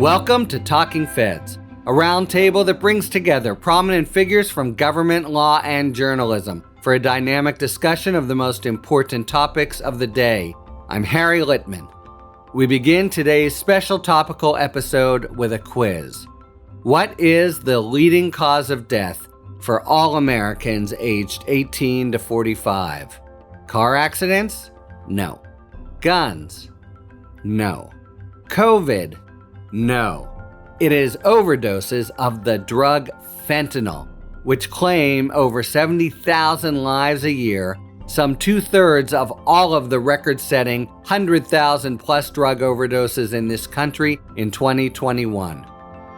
Welcome to Talking Feds, a roundtable that brings together prominent figures from government, law, and journalism for a dynamic discussion of the most important topics of the day. I'm Harry Littman. We begin today's special topical episode with a quiz. What is the leading cause of death for all Americans aged 18 to 45? Car accidents? No. Guns? No. COVID? No. It is overdoses of the drug fentanyl, which claim over 70,000 lives a year, some 2/3 of all of the record-setting 100,000 plus drug overdoses in this country in 2021.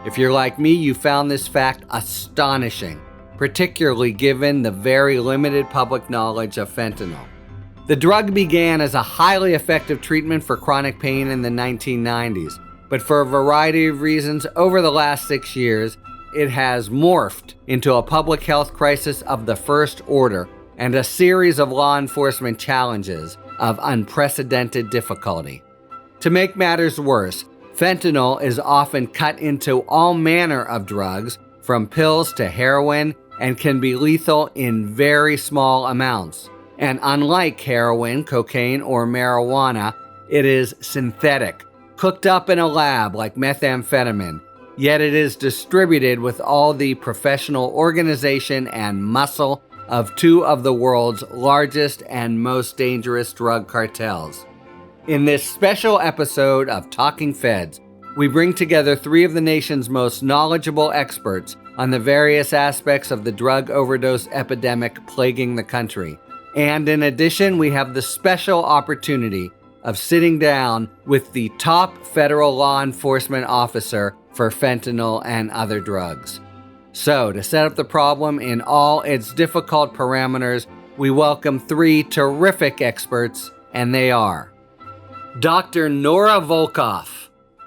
If you're like me, you found this fact astonishing, particularly given the very limited public knowledge of fentanyl. The drug began as a highly effective treatment for chronic pain in the 1990s, but for a variety of reasons over the last 6 years, it has morphed into a public health crisis of the first order and a series of law enforcement challenges of unprecedented difficulty. To make matters worse, fentanyl is often cut into all manner of drugs, from pills to heroin, and can be lethal in very small amounts. And unlike heroin, cocaine, or marijuana, it is synthetic, cooked up in a lab like methamphetamine, yet it is distributed with all the professional organization and muscle of two of the world's largest and most dangerous drug cartels. In this special episode of Talking Feds, we bring together three of the nation's most knowledgeable experts on the various aspects of the drug overdose epidemic plaguing the country. And in addition, we have the special opportunity of sitting down with the top federal law enforcement officer for fentanyl and other drugs. So, to set up the problem in all its difficult parameters, we welcome three terrific experts, and they are Dr. Nora Volkow.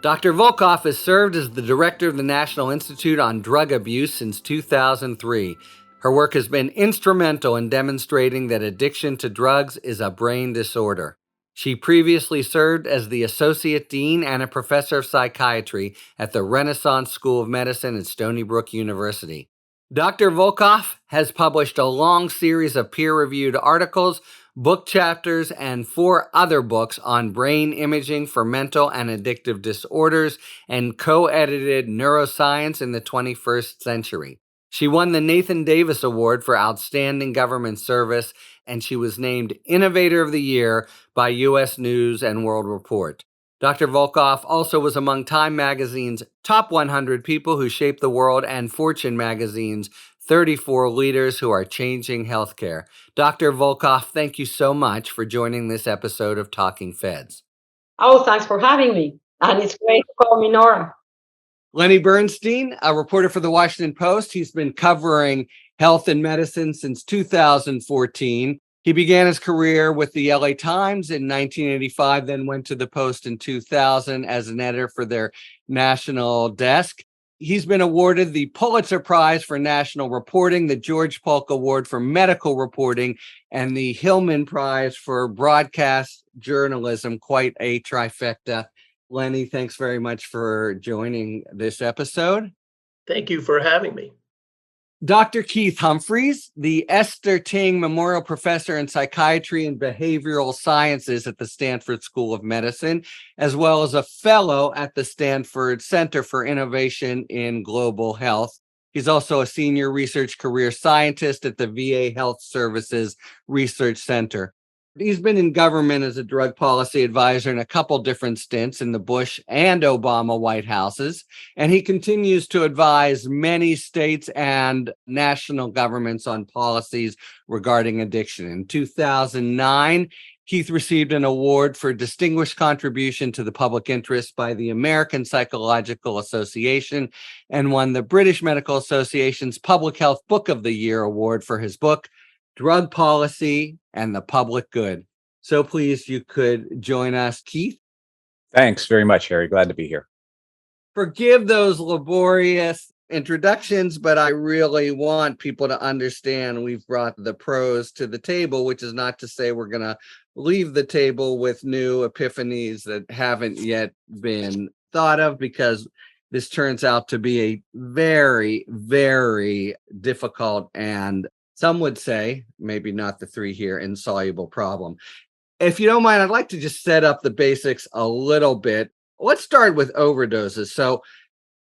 Dr. Volkow has served as the director of the National Institute on Drug Abuse since 2003. Her work has been instrumental in demonstrating that addiction to drugs is a brain disorder. She previously served as the Associate Dean and a Professor of Psychiatry at the Renaissance School of Medicine at Stony Brook University. Dr. Volkow has published a long series of peer-reviewed articles, book chapters, and 4 other books on brain imaging for mental and addictive disorders and co-edited Neuroscience in the 21st Century. She won the Nathan Davis Award for Outstanding Government Service, and she was named Innovator of the Year by U.S. News and World Report. Dr. Volkow also was among Time Magazine's Top 100 People Who Shape the World and Fortune Magazine's 34 Leaders Who Are Changing Healthcare. Dr. Volkow, thank you so much for joining this episode of Talking Feds. Oh, thanks for having me. And it's great to call me Nora. Lenny Bernstein, a reporter for the Washington Post. He's been covering health and medicine since 2014. He began his career with the LA Times in 1985, then went to the Post in 2000 as an editor for their national desk. He's been awarded the Pulitzer Prize for National Reporting, the George Polk Award for Medical Reporting, and the Hillman Prize for Broadcast Journalism. Quite a trifecta. Lenny, thanks very much for joining this episode. Thank you for having me. Dr. Keith Humphreys, the Esther Ting Memorial Professor in Psychiatry and Behavioral Sciences at the Stanford School of Medicine, as well as a fellow at the Stanford Center for Innovation in Global Health. He's also a senior research career scientist at the VA Health Services Research Center. He's been in government as a drug policy advisor in a couple different stints in the Bush and Obama White Houses, and he continues to advise many states and national governments on policies regarding addiction. In 2009, Keith received an award for distinguished contribution to the public interest by the American Psychological Association and won the British Medical Association's Public Health Book of the Year award for his book, Drug Policy and the Public Good. So please, you could join us, Keith. Thanks very much, Harry. Glad to be here. Forgive those laborious introductions, but I really want people to understand we've brought the pros to the table, which is not to say we're going to leave the table with new epiphanies that haven't yet been thought of, because this turns out to be a very, very difficult and some would say, maybe not the three here, insoluble problem. If you don't mind, I'd like to just set up the basics a little bit. Let's start with overdoses. So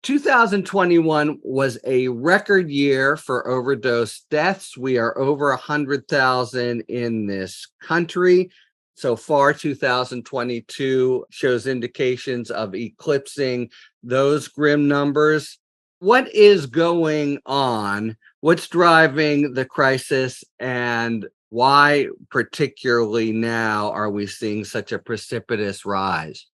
2021 was a record year for overdose deaths. We are over 100,000 in this country. So far, 2022 shows indications of eclipsing those grim numbers. What is going on? What's driving the crisis? And why, particularly now, are we seeing such a precipitous rise?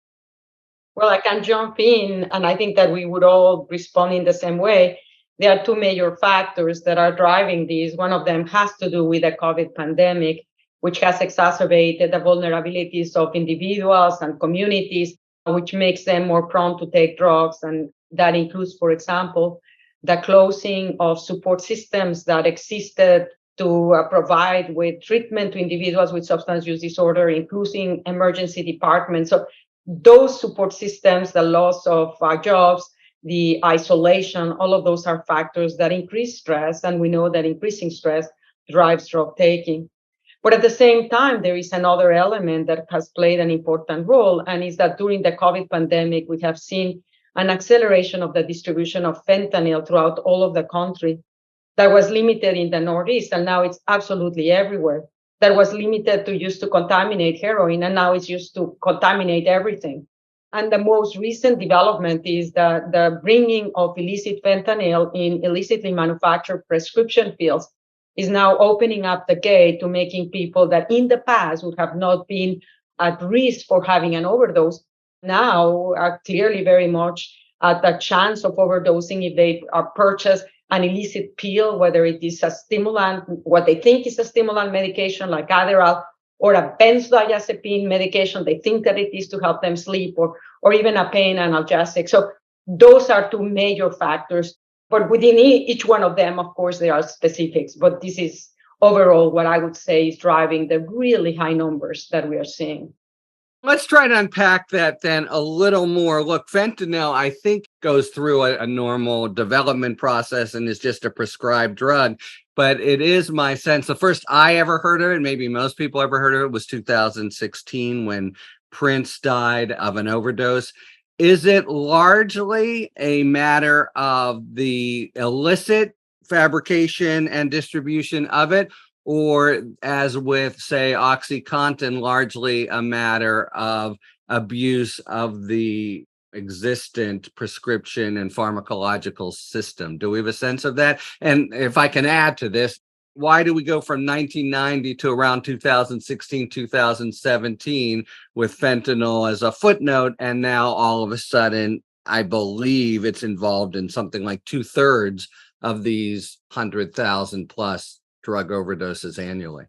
Well, I can jump in, and I think that we would all respond in the same way. There are two major factors that are driving this. One of them has to do with the COVID pandemic, which has exacerbated the vulnerabilities of individuals and communities, which makes them more prone to take drugs. And that includes, for example, the closing of support systems that existed to provide with treatment to individuals with substance use disorder, including emergency departments. So those support systems, the loss of jobs, the isolation, all of those are factors that increase stress. And we know that increasing stress drives drug taking. But at the same time, there is another element that has played an important role, and is that during the COVID pandemic, we have seen an acceleration of the distribution of fentanyl throughout all of the country that was limited in the Northeast, and now it's absolutely everywhere. That was limited to used to contaminate heroin, and now it's used to contaminate everything. And the most recent development is the bringing of illicit fentanyl in illicitly manufactured prescription pills is now opening up the gate to making people that in the past would have not been at risk for having an overdose now are clearly very much at the chance of overdosing if they purchase an illicit pill, whether it is a stimulant, what they think is a stimulant medication like Adderall, or a benzodiazepine medication they think that it is to help them sleep, or even a pain analgesic. So those are two major factors. But within each one of them, of course, there are specifics. But this is overall what I would say is driving the really high numbers that we are seeing. Let's try to unpack that then a little more. Look, fentanyl, I think, goes through a normal development process and is just a prescribed drug. But it is my sense, the first I ever heard of it, maybe most people ever heard of it, was 2016 when Prince died of an overdose. Is it largely a matter of the illicit fabrication and distribution of it, or as with, say, OxyContin, largely a matter of abuse of the existent prescription and pharmacological system? Do we have a sense of that? And if I can add to this, why do we go from 1990 to around 2016, 2017 with fentanyl as a footnote, and now all of a sudden, I believe it's involved in something like 2/3 of these 100,000 plus drug overdoses annually?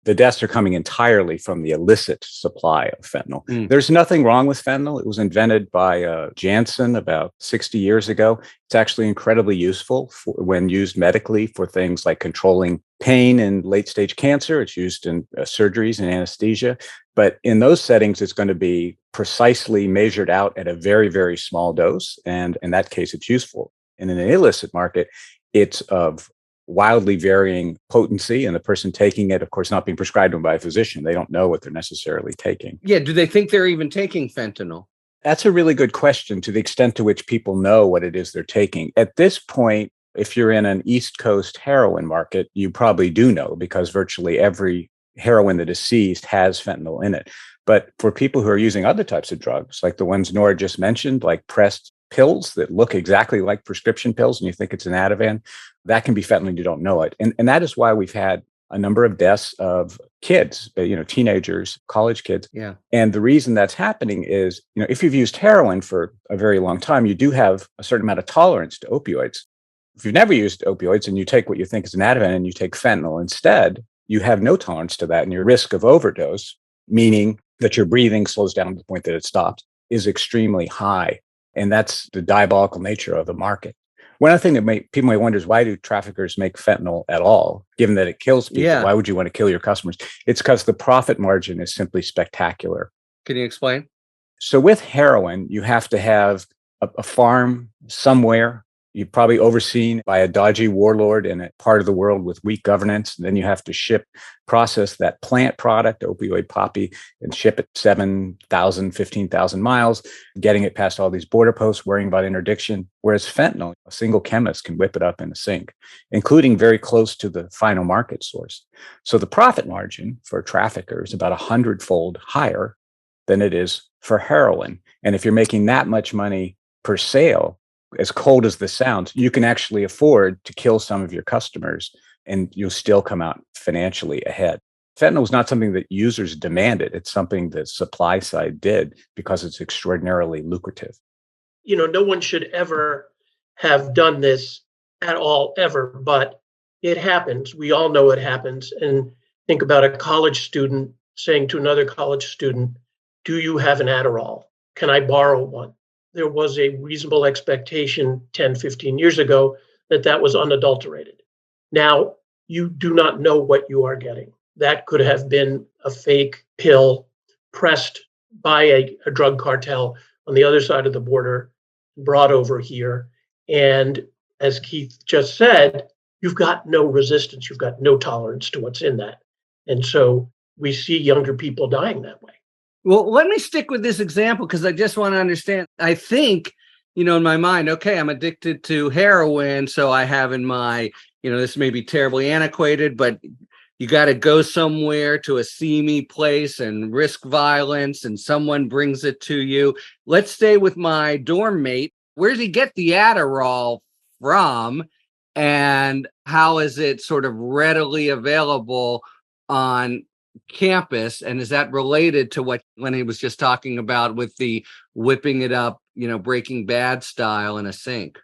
The deaths are coming entirely from the illicit supply of fentanyl. There's nothing wrong with fentanyl. It was invented by Janssen about 60 years ago. It's actually incredibly useful when used medically for things like controlling pain and late-stage cancer. It's used in surgeries and anesthesia. But in those settings, it's going to be precisely measured out at a very, very small dose. And in that case, it's useful. And in an illicit market, it's of wildly varying potency, and the person taking it, of course, not being prescribed to them by a physician. They don't know what they're necessarily taking. Yeah, do they think they're even taking fentanyl? That's a really good question, to the extent to which people know what it is they're taking. At this point, if you're in an East Coast heroin market, you probably do know, because virtually every heroin that is seized has fentanyl in it. But for people who are using other types of drugs, like the ones Nora just mentioned, like pressed pills that look exactly like prescription pills and you think it's an Ativan, that can be fentanyl and you don't know it. And that is why we've had a number of deaths of kids, teenagers, college kids. Yeah. And the reason that's happening is, if you've used heroin for a very long time, you do have a certain amount of tolerance to opioids. If you've never used opioids and you take what you think is an Ativan and you take fentanyl instead, you have no tolerance to that, and your risk of overdose, meaning that your breathing slows down to the point that it stops, is extremely high. And that's the diabolical nature of the market. One other thing that people may wonder is, why do traffickers make fentanyl at all, given that it kills people? Yeah. Why would you want to kill your customers? It's because the profit margin is simply spectacular. Can you explain? So with heroin, you have to have a farm somewhere. You're probably overseen by a dodgy warlord in a part of the world with weak governance. And then you have to process that plant product, opioid poppy, and ship it 7,000, 15,000 miles, getting it past all these border posts, worrying about interdiction. Whereas fentanyl, a single chemist can whip it up in a sink, including very close to the final market source. So the profit margin for a trafficker is about 100-fold higher than it is for heroin. And if you're making that much money per sale, as cold as this sounds, you can actually afford to kill some of your customers and you'll still come out financially ahead. Fentanyl is not something that users demanded. It's something that supply side did because it's extraordinarily lucrative. No one should ever have done this at all, ever, but it happens. We all know it happens. And think about a college student saying to another college student, "Do you have an Adderall? Can I borrow one?" There was a reasonable expectation 10, 15 years ago that was unadulterated. Now, you do not know what you are getting. That could have been a fake pill pressed by a drug cartel on the other side of the border, brought over here. And as Keith just said, you've got no resistance. You've got no tolerance to what's in that. And so we see younger people dying that way. Well, let me stick with this example because I just want to understand. I think, in my mind, okay, I'm addicted to heroin. So I have in my, this may be terribly antiquated, but you got to go somewhere to a seamy place and risk violence and someone brings it to you. Let's stay with my dorm mate. Where does he get the Adderall from? And how is it sort of readily available on campus, and is that related to what Lenny was just talking about with the whipping it up, Breaking Bad style in a sink?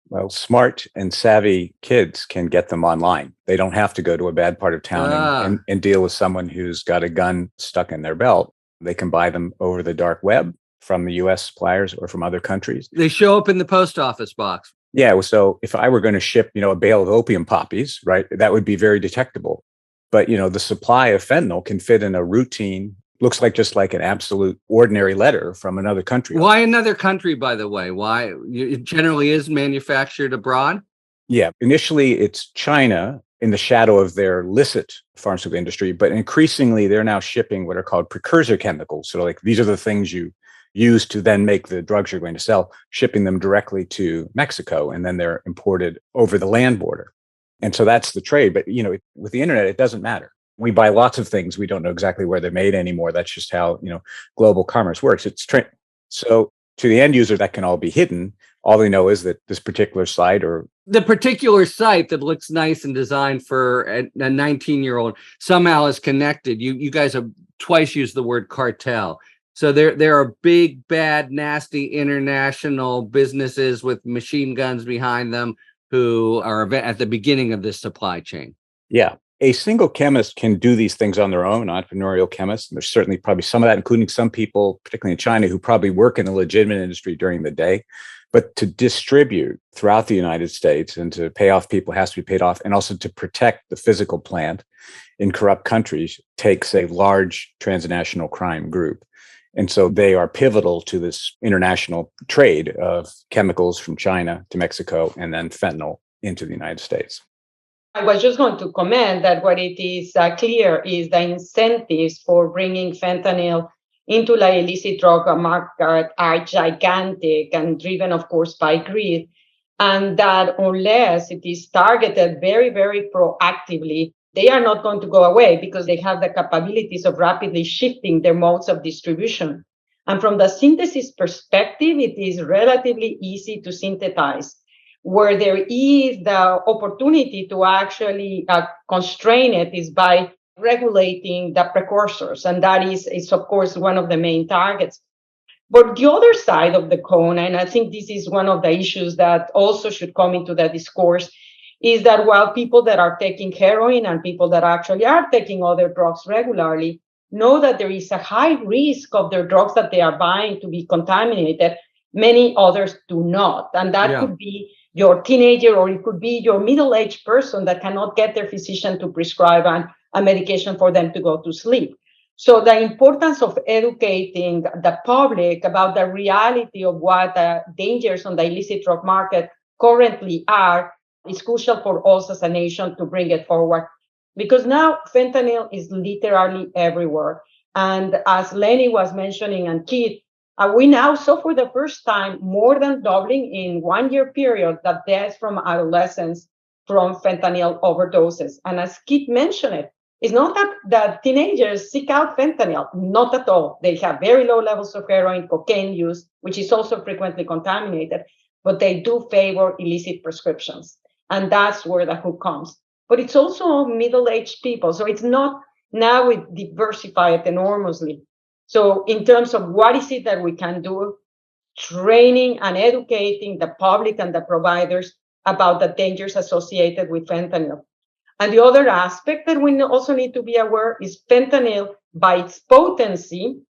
Well, smart and savvy kids can get them online. They don't have to go to a bad part of town and deal with someone who's got a gun stuck in their belt. They can buy them over the dark web from the US suppliers or from other countries. They show up in the post office box. Yeah, so if I were going to ship, a bale of opium poppies, right, that would be very detectable. But, the supply of fentanyl can fit in a routine, looks like just like an absolute ordinary letter from another country. Why another country, by the way? Why? It generally is manufactured abroad? Yeah, initially it's China in the shadow of their Licit pharmaceutical industry, but increasingly they're now shipping what are called precursor chemicals. So like these are the things you use to then make the drugs you're going to sell, shipping them directly to Mexico, and then they're imported over the land border. And so that's the trade. But, with the internet, it doesn't matter. We buy lots of things. We don't know exactly where they're made anymore. That's just how, global commerce works. So to the end user, that can all be hidden. All they know is that this particular site or the particular site that looks nice and designed for a 19-year-old somehow is connected. You guys have twice used the word cartel. So there are big, bad, nasty international businesses with machine guns behind them who are at the beginning of this supply chain. Yeah. A single chemist can do these things on their own, entrepreneurial chemists. And there's certainly probably some of that, including some people, particularly in China, who probably work in a legitimate industry during the day. But to distribute throughout the United States and to pay off people has to be paid off, and also to protect the physical plant in corrupt countries takes a large transnational crime group. And so they are pivotal to this international trade of chemicals from China to Mexico and then fentanyl into the United States. I was just going to comment that what it is clear is the incentives for bringing fentanyl into the illicit drug market are gigantic and driven, of course, by greed. And that unless it is targeted very, very proactively, they are not going to go away because they have the capabilities of rapidly shifting their modes of distribution. And from the synthesis perspective, it is relatively easy to synthesize. Where there is the opportunity to actually constrain it is by regulating the precursors. And that is, of course, one of the main targets. But the other side of the coin, and I think this is one of the issues that also should come into the discourse, is that while people that are taking heroin and people that actually are taking other drugs regularly know that there is a high risk of their drugs that they are buying to be contaminated, many others do not. And that could be your teenager, or it could be your middle-aged person that cannot get their physician to prescribe a medication for them to go to sleep. So the importance of educating the public about the reality of what the dangers on the illicit drug market currently are is crucial for us as a nation to bring it forward. Because now fentanyl is literally everywhere. And as Lenny was mentioning and Keith, we now saw for the first time more than doubling in 1 year period the deaths from adolescents from fentanyl overdoses. And as Keith mentioned it, it's not that the teenagers seek out fentanyl, not at all. They have very low levels of heroin, cocaine use, which is also frequently contaminated, but they do favor illicit prescriptions. And that's where the hook comes. But it's also middle-aged people. So it's not, now we diversify it enormously. So in terms of what is it that we can do, training and educating the public and the providers about the dangers associated with fentanyl. And the other aspect that we also need to be aware is fentanyl, by its potency,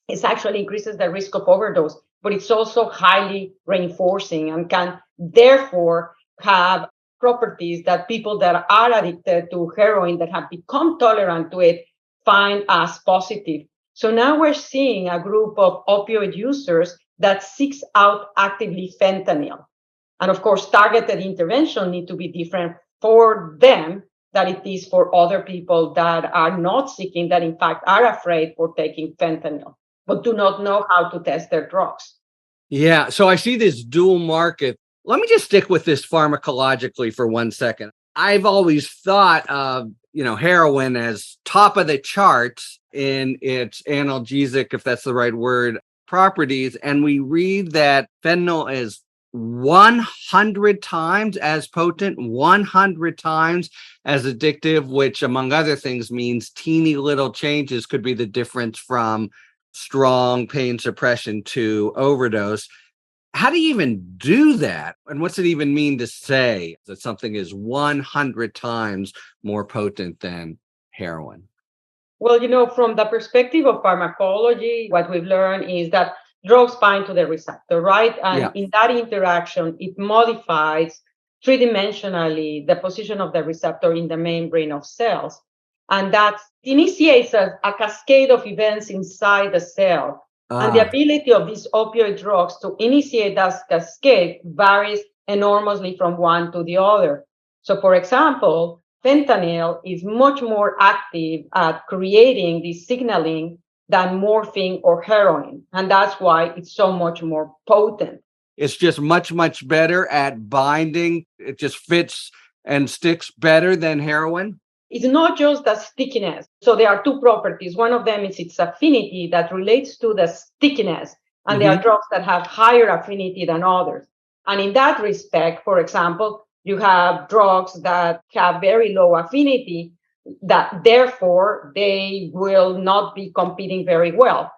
it actually increases the risk of overdose, but it's also highly reinforcing and can therefore have properties that people that are addicted to heroin, that have become tolerant to it, find as positive. So now we're seeing a group of opioid users that seeks out actively fentanyl. And of course, targeted intervention need to be different for them than it is for other people that are not seeking, that in fact are afraid for taking fentanyl, but do not know how to test their drugs. Yeah, so I see this dual market. Let me just stick with this pharmacologically for 1 second. I've always thought of, heroin as top of the charts in its analgesic, if that's the right word, properties. And we read that fentanyl is 100 times as potent, 100 times as addictive, which among other things means teeny little changes could be the difference from strong pain suppression to overdose. How do you even do that? And what's it even mean to say that something is 100 times more potent than heroin? Well, from the perspective of pharmacology, what we've learned is that drugs bind to the receptor, right? And in that interaction, it modifies three-dimensionally the position of the receptor in the membrane of cells. And that initiates a cascade of events inside the cell. And the ability of these opioid drugs to initiate that cascade varies enormously from one to the other. So, for example, fentanyl is much more active at creating this signaling than morphine or heroin. And that's why it's so much more potent. It's just much, much better at binding. It just fits and sticks better than heroin. It's not just the stickiness. So there are two properties. One of them is its affinity that relates to the stickiness. And there are drugs that have higher affinity than others. And in that respect, for example, you have drugs that have very low affinity, that therefore they will not be competing very well.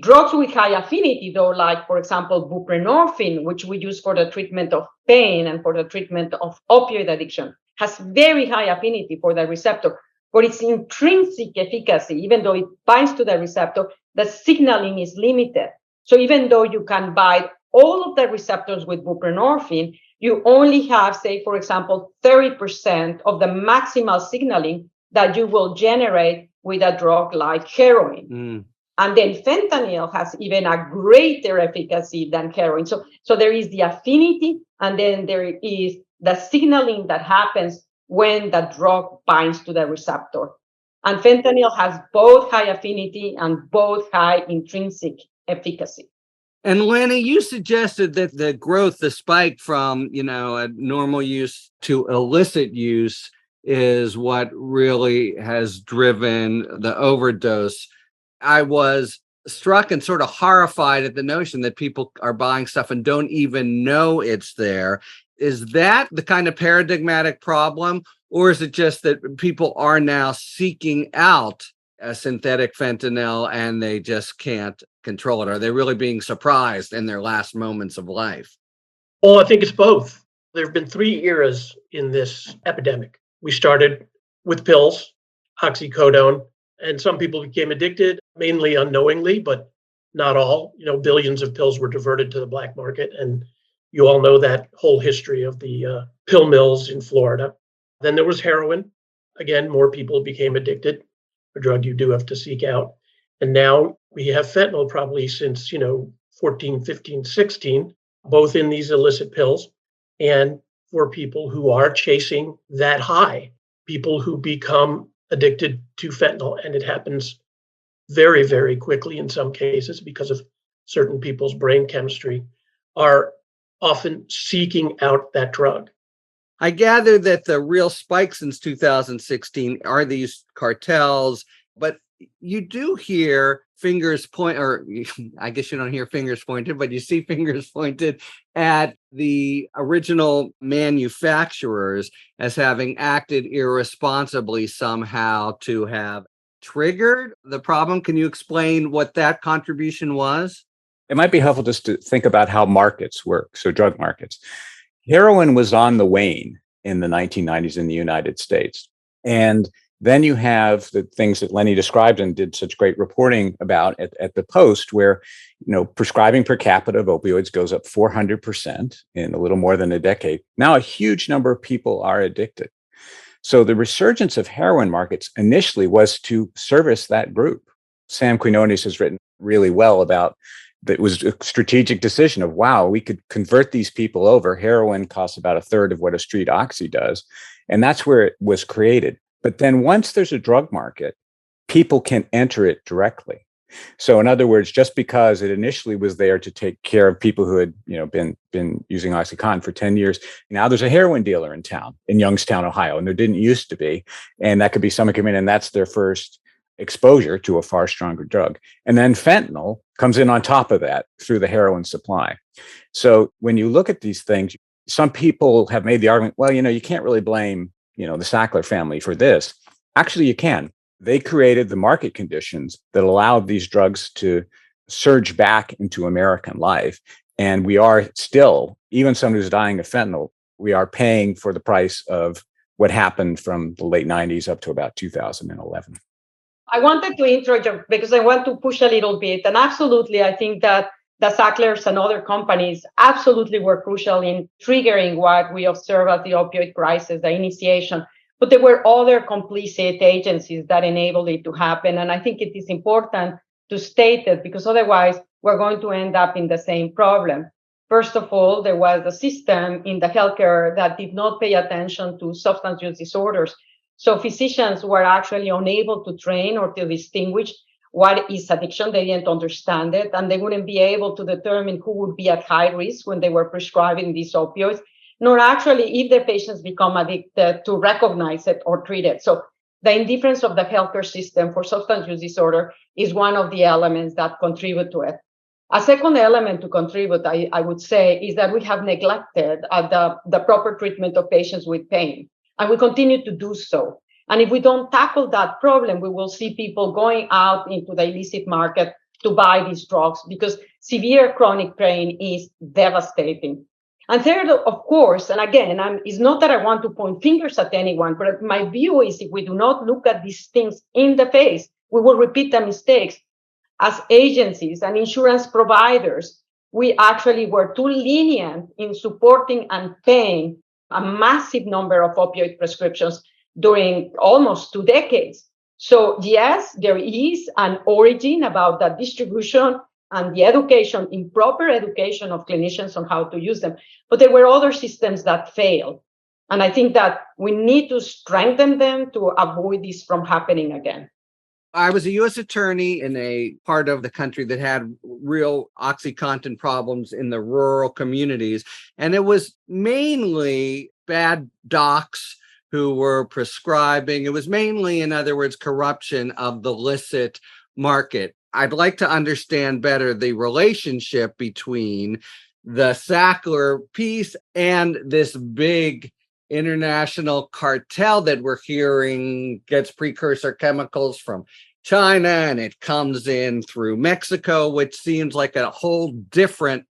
Drugs with high affinity, though, like, for example, buprenorphine, which we use for the treatment of pain and for the treatment of opioid addiction, has very high affinity for the receptor. But its intrinsic efficacy, even though it binds to the receptor, the signaling is limited. So even though you can bind all of the receptors with buprenorphine, you only have, say, for example, 30% of the maximal signaling that you will generate with a drug like heroin. And then fentanyl has even a greater efficacy than heroin. So there is the affinity, and then there is the signaling that happens when the drug binds to the receptor. And fentanyl has both high affinity and both high intrinsic efficacy. And Lenny, you suggested that the growth, the spike from, a normal use to illicit use is what really has driven the overdose. I was struck and sort of horrified at the notion that people are buying stuff and don't even know it's there. Is that the kind of paradigmatic problem, or is it just that people are now seeking out a synthetic fentanyl and they just can't control it? Are they really being surprised in their last moments of life? Well, I think it's both. There have been 3 eras in this epidemic. We started with pills, oxycodone, and some people became addicted, mainly unknowingly, but not all. Billions of pills were diverted to the black market. And you all know that whole history of the pill mills in Florida. Then there was heroin. Again, more people became addicted. a drug you do have to seek out. And now we have fentanyl probably since, 14, 15, 16, both in these illicit pills and for people who are chasing that high, people who become addicted to fentanyl. And it happens very, very quickly in some cases because of certain people's brain chemistry, are often seeking out that drug. I gather that the real spike since 2016 are these cartels, but you do hear fingers point, or I guess you don't hear fingers pointed, but you see fingers pointed at the original manufacturers as having acted irresponsibly somehow to have triggered the problem. Can you explain what that contribution was? It might be helpful just to think about how markets work, so drug markets. Heroin was on the wane in the 1990s in the United States. And then you have the things that Lenny described and did such great reporting about at the Post, where prescribing per capita of opioids goes up 400% in a little more than a decade. Now a huge number of people are addicted. So the resurgence of heroin markets initially was to service that group. Sam Quinones has written really well about that. It was a strategic decision of, wow, we could convert these people over. Heroin costs about a third of what a street oxy does. And that's where it was created. But then once there's a drug market, people can enter it directly. So in other words, just because it initially was there to take care of people who had, been using OxyContin for 10 years, now there's a heroin dealer in town, in Youngstown, Ohio, and there didn't used to be. And that could be someone coming in and that's their first exposure to a far stronger drug. And then fentanyl comes in on top of that through the heroin supply. So when you look at these things, some people have made the argument, well, you can't really blame, the Sackler family for this. Actually, you can. They created the market conditions that allowed these drugs to surge back into American life. And we are still, even someone who's dying of fentanyl, we are paying for the price of what happened from the late 90s up to about 2011. I wanted to interject because I want to push a little bit. And absolutely, I think that the Sacklers and other companies absolutely were crucial in triggering what we observe as the opioid crisis, the initiation. But there were other complicit agencies that enabled it to happen. And I think it is important to state it because otherwise we're going to end up in the same problem. First of all, there was a system in the healthcare that did not pay attention to substance use disorders. So physicians were actually unable to train or to distinguish what is addiction. They didn't understand it, and they wouldn't be able to determine who would be at high risk when they were prescribing these opioids, nor actually if the patients become addicted to recognize it or treat it. So the indifference of the healthcare system for substance use disorder is one of the elements that contribute to it. A second element to contribute, I would say, is that we have neglected the proper treatment of patients with pain. And we continue to do so. And if we don't tackle that problem, we will see people going out into the illicit market to buy these drugs because severe chronic pain is devastating. And third, of course, and again, it's not that I want to point fingers at anyone, but my view is if we do not look at these things in the face, we will repeat the mistakes. As agencies and insurance providers, we actually were too lenient in supporting and paying a massive number of opioid prescriptions during almost 2 decades. So yes, there is an origin about the distribution and the education, improper education of clinicians on how to use them. But there were other systems that failed. And I think that we need to strengthen them to avoid this from happening again. I was a U.S. attorney in a part of the country that had real OxyContin problems in the rural communities. And it was mainly bad docs who were prescribing. It was mainly, in other words, corruption of the licit market. I'd like to understand better the relationship between the Sackler piece and this big international cartel that we're hearing gets precursor chemicals from China and it comes in through Mexico, which seems like a whole different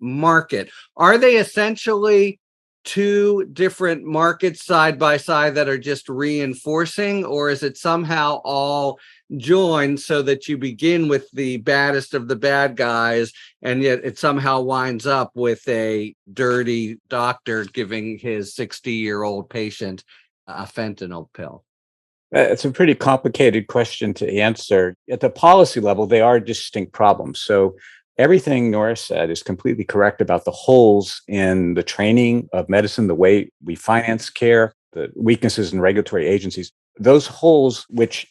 market. Are they essentially two different markets side by side that are just reinforcing, or is it somehow all joined so that you begin with the baddest of the bad guys and yet it somehow winds up with a dirty doctor giving his 60-year-old patient a fentanyl pill? It's a pretty complicated question to answer. At the policy level, they are distinct problems. So everything Nora said is completely correct about the holes in the training of medicine, the way we finance care, the weaknesses in regulatory agencies. Those holes, which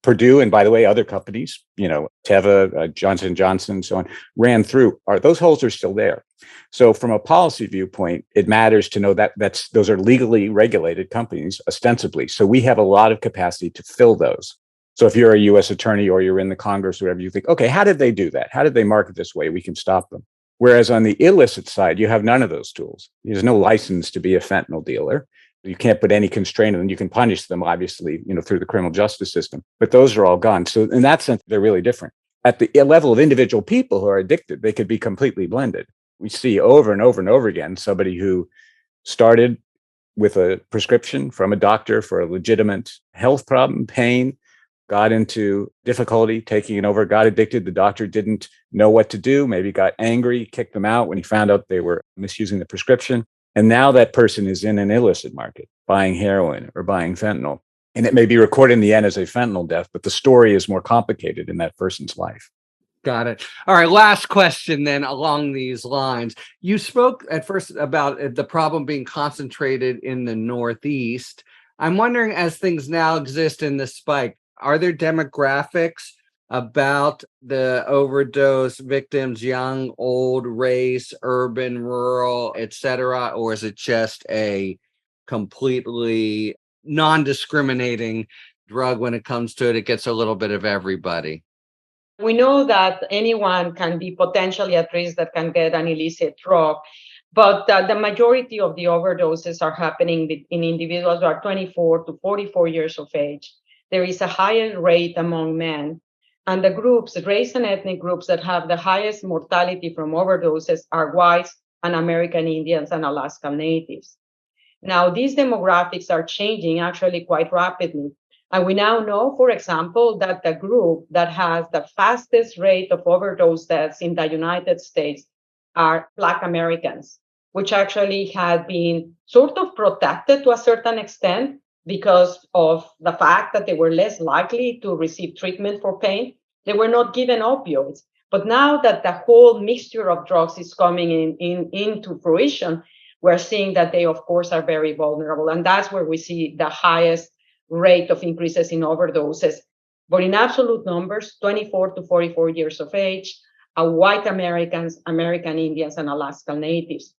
Purdue and, by the way, other companies, Teva, Johnson & Johnson, so on, ran through, those holes are still there. So from a policy viewpoint, it matters to know that those are legally regulated companies, ostensibly. So we have a lot of capacity to fill those. So if you're a U.S. attorney or you're in the Congress or whatever, you think, okay, how did they do that? How did they market this way? We can stop them. Whereas on the illicit side, you have none of those tools. There's no license to be a fentanyl dealer. You can't put any constraint on them. You can punish them, obviously, through the criminal justice system. But those are all gone. So in that sense, they're really different. At the level of individual people who are addicted, they could be completely blended. We see over and over and over again somebody who started with a prescription from a doctor for a legitimate health problem, pain, got into difficulty taking it over, got addicted. The doctor didn't know what to do, maybe got angry, kicked them out when he found out they were misusing the prescription. And now that person is in an illicit market, buying heroin or buying fentanyl. And it may be recorded in the end as a fentanyl death, but the story is more complicated in that person's life. Got it. All right. Last question then along these lines. You spoke at first about the problem being concentrated in the Northeast. I'm wondering, as things now exist in the spike, are there demographics about the overdose victims, young, old, race, urban, rural, etc., or is it just a completely non-discriminating drug when it comes to it? It gets a little bit of everybody. We know that anyone can be potentially at risk that can get an illicit drug, but the majority of the overdoses are happening in individuals who are 24 to 44 years of age. There is a higher rate among men. And the groups, race and ethnic groups that have the highest mortality from overdoses are whites and American Indians and Alaska Natives. Now, these demographics are changing actually quite rapidly. And we now know, for example, that the group that has the fastest rate of overdose deaths in the United States are Black Americans, which actually had been sort of protected to a certain extent because of the fact that they were less likely to receive treatment for pain. They were not given opioids. But now that the whole mixture of drugs is coming into fruition, we're seeing that they, of course, are very vulnerable. And that's where we see the highest rate of increases in overdoses. But in absolute numbers, 24 to 44 years of age, white Americans, American Indians, and Alaska Natives.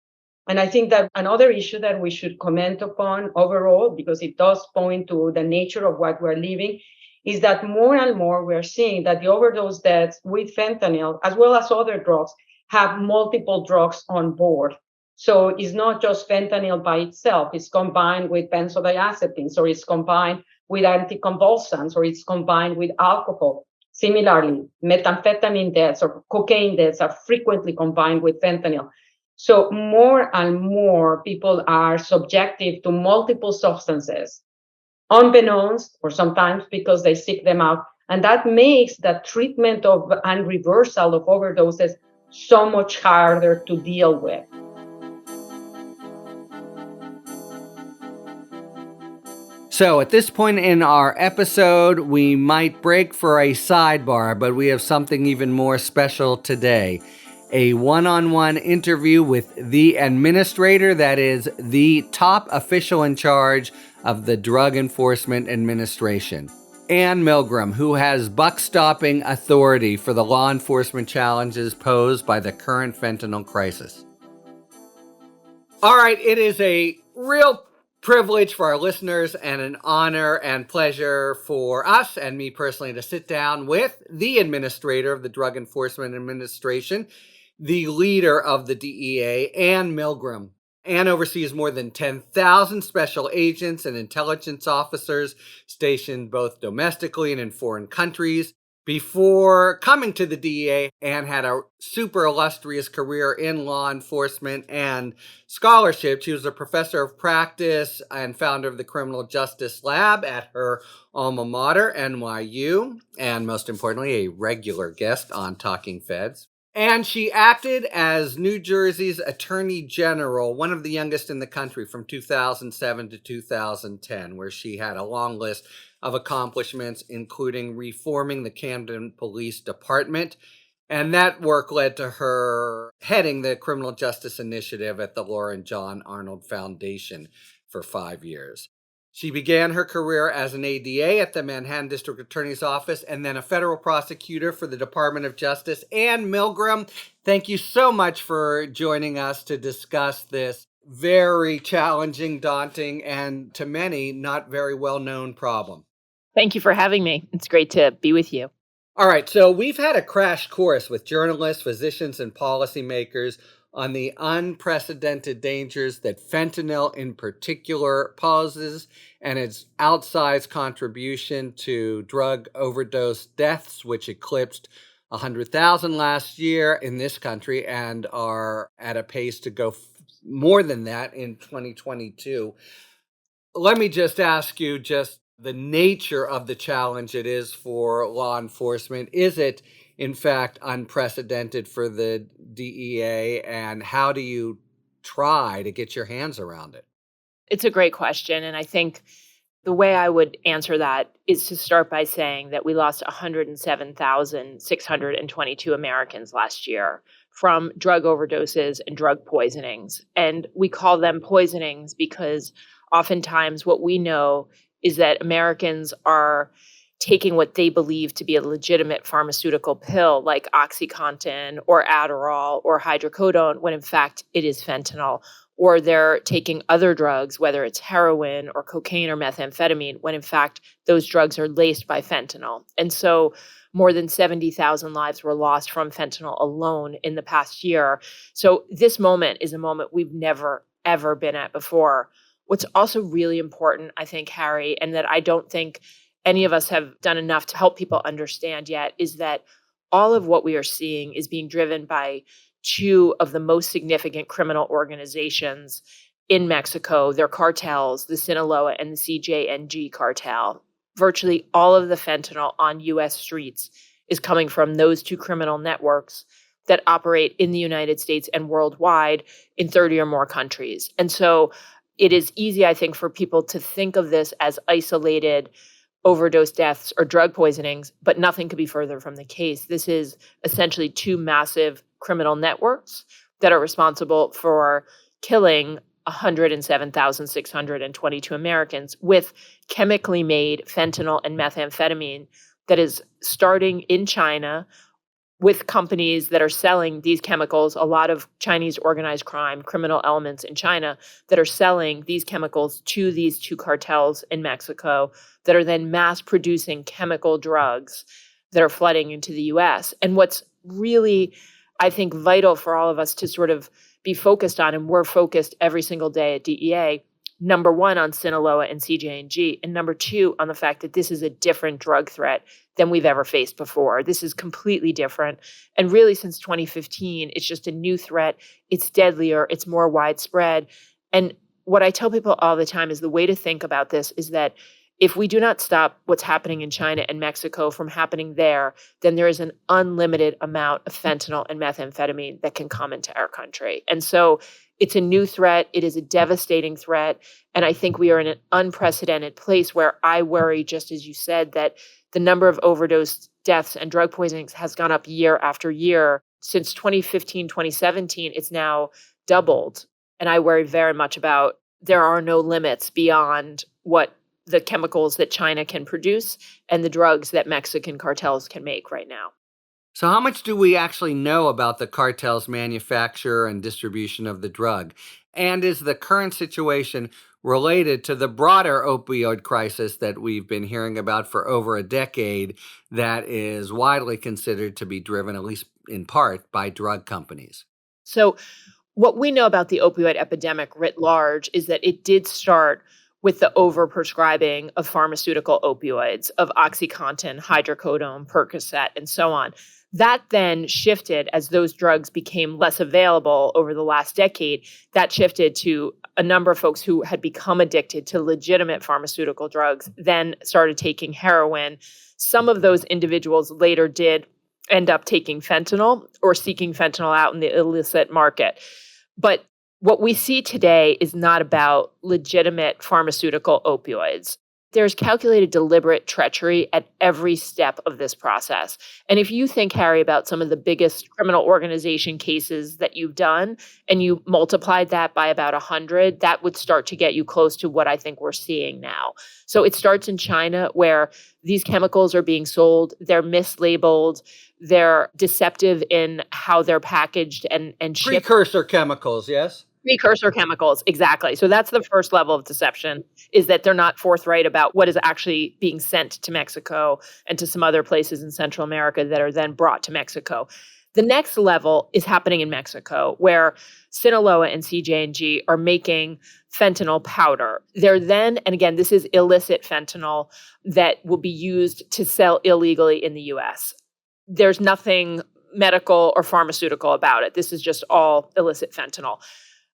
And I think that another issue that we should comment upon overall, because it does point to the nature of what we're living, is that more and more we're seeing that the overdose deaths with fentanyl, as well as other drugs, have multiple drugs on board. So it's not just fentanyl by itself. It's combined with benzodiazepines, or it's combined with anticonvulsants, or it's combined with alcohol. Similarly, methamphetamine deaths or cocaine deaths are frequently combined with fentanyl. So more and more people are subjected to multiple substances, unbeknownst, or sometimes because they seek them out. And that makes the treatment of and reversal of overdoses so much harder to deal with. So at this point in our episode, we might break for a sidebar, but we have something even more special today. A one-on-one interview with the administrator, that is the top official in charge of the Drug Enforcement Administration, Ann Milgram, who has buck-stopping authority for the law enforcement challenges posed by the current fentanyl crisis. All right, it is a real privilege for our listeners and an honor and pleasure for us and me personally to sit down with the administrator of the Drug Enforcement Administration, the leader of the DEA, Ann Milgram. Ann oversees more than 10,000 special agents and intelligence officers stationed both domestically and in foreign countries. Before coming to the DEA, Ann had a super illustrious career in law enforcement and scholarship. She was a professor of practice and founder of the Criminal Justice Lab at her alma mater, NYU, and most importantly, a regular guest on Talking Feds. And she acted as New Jersey's Attorney General, one of the youngest in the country, from 2007 to 2010, where she had a long list of accomplishments, including reforming the Camden Police Department. And that work led to her heading the Criminal Justice Initiative at the Laura and John Arnold Foundation for 5 years. She began her career as an ADA at the Manhattan District Attorney's Office and then a federal prosecutor for the Department of Justice. Anne Milgram, thank you so much for joining us to discuss this very challenging, daunting, and to many not very well-known problem. Thank you for having me. It's great to be with you. All right, so we've had a crash course with journalists, physicians, and policymakers on the unprecedented dangers that fentanyl in particular poses and its outsized contribution to drug overdose deaths, which eclipsed 100,000 last year in this country and are at a pace to go more than that in 2022. Let me just ask you just the nature of the challenge it is for law enforcement. Is it, in fact, unprecedented for the DEA, and how do you try to get your hands around it? It's a great question. And I think the way I would answer that is to start by saying that we lost 107,622 Americans last year from drug overdoses and drug poisonings. And we call them poisonings because oftentimes what we know is that Americans are taking what they believe to be a legitimate pharmaceutical pill like OxyContin or Adderall or hydrocodone, when in fact it is fentanyl. Or they're taking other drugs, whether it's heroin or cocaine or methamphetamine, when in fact those drugs are laced by fentanyl. And so more than 70,000 lives were lost from fentanyl alone in the past year. So this moment is a moment we've never, ever been at before. What's also really important, I think, Harry, and that I don't think any of us have done enough to help people understand yet, is that all of what we are seeing is being driven by two of the most significant criminal organizations in Mexico. They're cartels, the Sinaloa and the CJNG cartel. Virtually all of the fentanyl on U.S. streets is coming from those two criminal networks that operate in the United States and worldwide in 30 or more countries. And so it is easy, I think, for people to think of this as isolated overdose deaths or drug poisonings, but nothing could be further from the case. This is essentially two massive criminal networks that are responsible for killing 107,622 Americans with chemically made fentanyl and methamphetamine that is starting in China with companies that are selling these chemicals, a lot of Chinese organized crime, criminal elements in China that are selling these chemicals to these two cartels in Mexico that are then mass producing chemical drugs that are flooding into the US. And what's really, I think, vital for all of us to sort of be focused on, and we're focused every single day at DEA, number one, on Sinaloa and CJNG, and number two, on the fact that this is a different drug threat than we've ever faced before. This is completely different. And really, since 2015, it's just a new threat. It's deadlier. It's more widespread. And what I tell people all the time is the way to think about this is that if we do not stop what's happening in China and Mexico from happening there, then there is an unlimited amount of fentanyl and methamphetamine that can come into our country. And so it's a new threat. It is a devastating threat. And I think we are in an unprecedented place where I worry, just as you said, that the number of overdose deaths and drug poisonings has gone up year after year. Since 2015, 2017, it's now doubled. And I worry very much about there are no limits beyond what the chemicals that China can produce and the drugs that Mexican cartels can make right now. So how much do we actually know about the cartel's manufacture and distribution of the drug? And is the current situation related to the broader opioid crisis that we've been hearing about for over a decade that is widely considered to be driven, at least in part, by drug companies? So what we know about the opioid epidemic writ large is that it did start with the overprescribing of pharmaceutical opioids, of OxyContin, hydrocodone, Percocet, and so on. That then shifted as those drugs became less available over the last decade. That shifted to a number of folks who had become addicted to legitimate pharmaceutical drugs, then started taking heroin. Some of those individuals later did end up taking fentanyl or seeking fentanyl out in the illicit market. But what we see today is not about legitimate pharmaceutical opioids. There's calculated deliberate treachery at every step of this process. And if you think, Harry, about some of the biggest criminal organization cases that you've done, and you multiplied that by about 100, that would start to get you close to what I think we're seeing now. So it starts in China, where these chemicals are being sold, they're mislabeled, they're deceptive in how they're packaged and shipped. Precursor chemicals, yes? Precursor chemicals, exactly. So that's the first level of deception, is that they're not forthright about what is actually being sent to Mexico and to some other places in Central America that are then brought to Mexico. The next level is happening in Mexico, where Sinaloa and CJ&G are making fentanyl powder. They're then, and again, this is illicit fentanyl that will be used to sell illegally in the US. There's nothing medical or pharmaceutical about it. This is just all illicit fentanyl.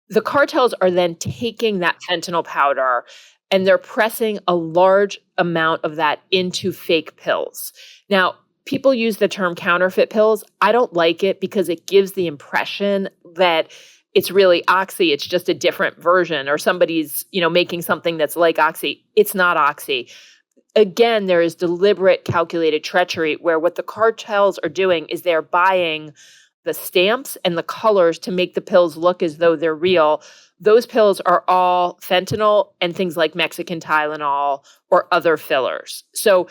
The cartels are then taking that fentanyl powder and they're pressing a large amount of that into fake pills. Now, people use the term counterfeit pills. I don't like it because it gives the impression that it's really Oxy. It's just a different version, or somebody's, making something that's like Oxy. It's not Oxy. Again, there is deliberate calculated treachery where what the cartels are doing is they're buying the stamps and the colors to make the pills look as though they're real. Those pills are all fentanyl and things like Mexican Tylenol or other fillers. So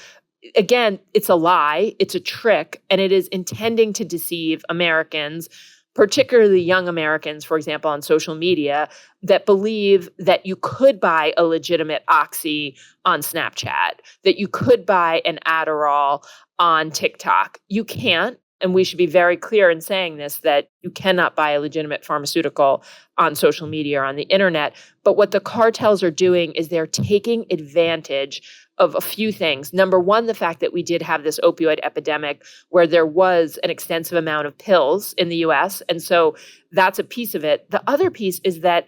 again, it's a lie, it's a trick, and it is intending to deceive Americans, particularly young Americans, for example, on social media, that believe that you could buy a legitimate Oxy on Snapchat, that you could buy an Adderall on TikTok. You can't. And we should be very clear in saying this, that you cannot buy a legitimate pharmaceutical on social media or on the internet. But what the cartels are doing is they're taking advantage of a few things. Number one, the fact that we did have this opioid epidemic where there was an extensive amount of pills in the US. And so that's a piece of it. The other piece is that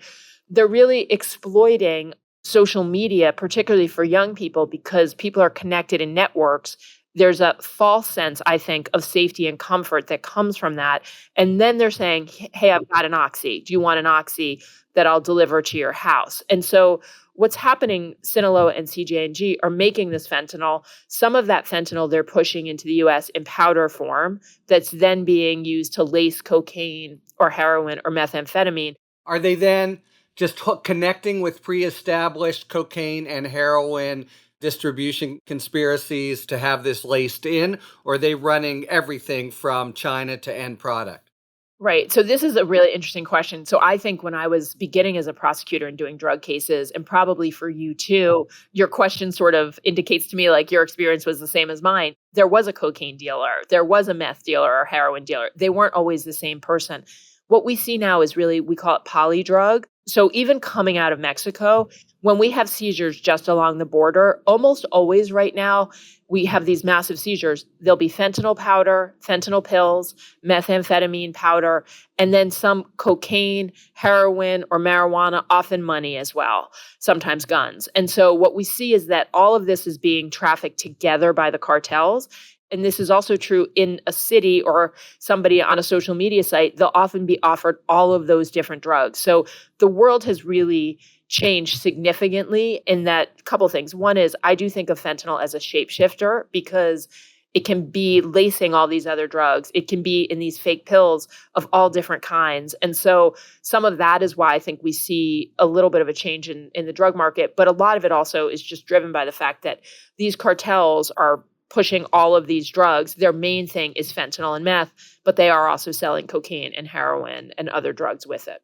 they're really exploiting social media, particularly for young people, because people are connected in networks. There's a false sense, I think, of safety and comfort that comes from that. And then they're saying, hey, I've got an Oxy. Do you want an Oxy that I'll deliver to your house? And so what's happening, Sinaloa and CJ&G are making this fentanyl. Some of that fentanyl they're pushing into the US in powder form that's then being used to lace cocaine or heroin or methamphetamine. Are they then just connecting with pre-established cocaine and heroin distribution conspiracies to have this laced in, or are they running everything from China to end product? Right. So this is a really interesting question. So I think when I was beginning as a prosecutor and doing drug cases, and probably for you too, your question sort of indicates to me like your experience was the same as mine. There was a cocaine dealer, there was a meth dealer or heroin dealer. They weren't always the same person. What we see now is really, we call it polydrug. So even coming out of Mexico, when we have seizures just along the border, almost always right now, we have these massive seizures. There'll be fentanyl powder, fentanyl pills, methamphetamine powder, and then some cocaine, heroin, or marijuana, often money as well, sometimes guns. And so what we see is that all of this is being trafficked together by the cartels. And this is also true in a city or somebody on a social media site. They'll often be offered all of those different drugs. So the world has really changed significantly in that couple things. One is I do think of fentanyl as a shapeshifter because it can be lacing all these other drugs. It can be in these fake pills of all different kinds. And so some of that is why I think we see a little bit of a change in the drug market. But a lot of it also is just driven by the fact that these cartels are pushing all of these drugs. Their main thing is fentanyl and meth, but they are also selling cocaine and heroin and other drugs with it.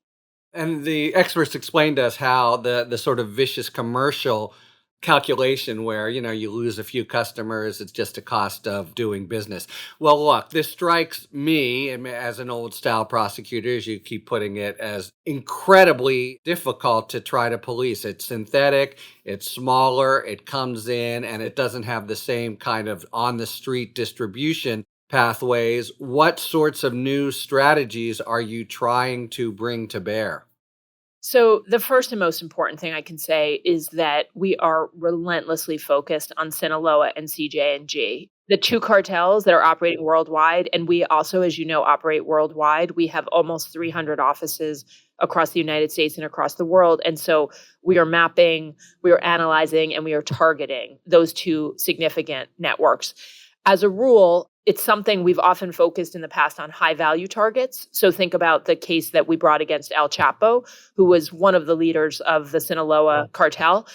And the experts explained to us how the sort of vicious commercial calculation where, you lose a few customers, it's just a cost of doing business. Well, look, this strikes me as an old style prosecutor, as you keep putting it, as incredibly difficult to try to police. It's synthetic, it's smaller, it comes in, and it doesn't have the same kind of on the street distribution pathways. What sorts of new strategies are you trying to bring to bear? So the first and most important thing I can say is that we are relentlessly focused on Sinaloa and CJ&G. the two cartels that are operating worldwide. And we also, as you know, operate worldwide. We have almost 300 offices across the United States and across the world. And so we are mapping, we are analyzing, and we are targeting those two significant networks. As a rule, it's something we've often focused in the past on high value targets. So think about the case that we brought against El Chapo, who was one of the leaders of the Sinaloa cartel.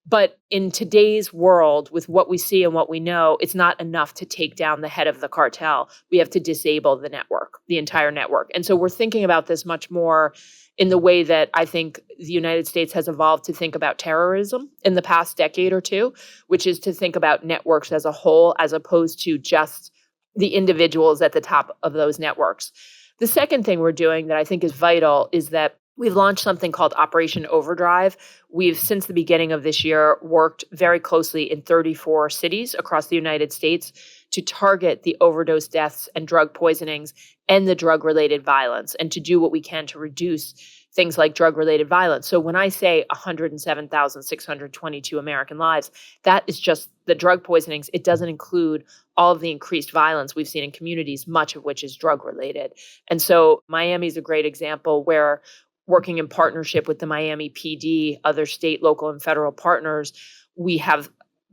But in today's world, with what we see and what we know, it's not enough to take down the head of the cartel. We have to disable the network, the entire network. And so we're thinking about this much more in the way that I think the United States has evolved to think about terrorism in the past decade or two, which is to think about networks as a whole, as opposed to just the individuals at the top of those networks. The second thing we're doing that I think is vital is that we've launched something called Operation Overdrive. We've, since the beginning of this year, worked very closely in 34 cities across the United States to target the overdose deaths and drug poisonings and the drug-related violence, and to do what we can to reduce things like drug-related violence. So when I say 107,622 American lives, that is just the drug poisonings. It doesn't include all of the increased violence we've seen in communities, much of which is drug-related. And so Miami is a great example where, working in partnership with the Miami PD, other state, local, and federal partners, we have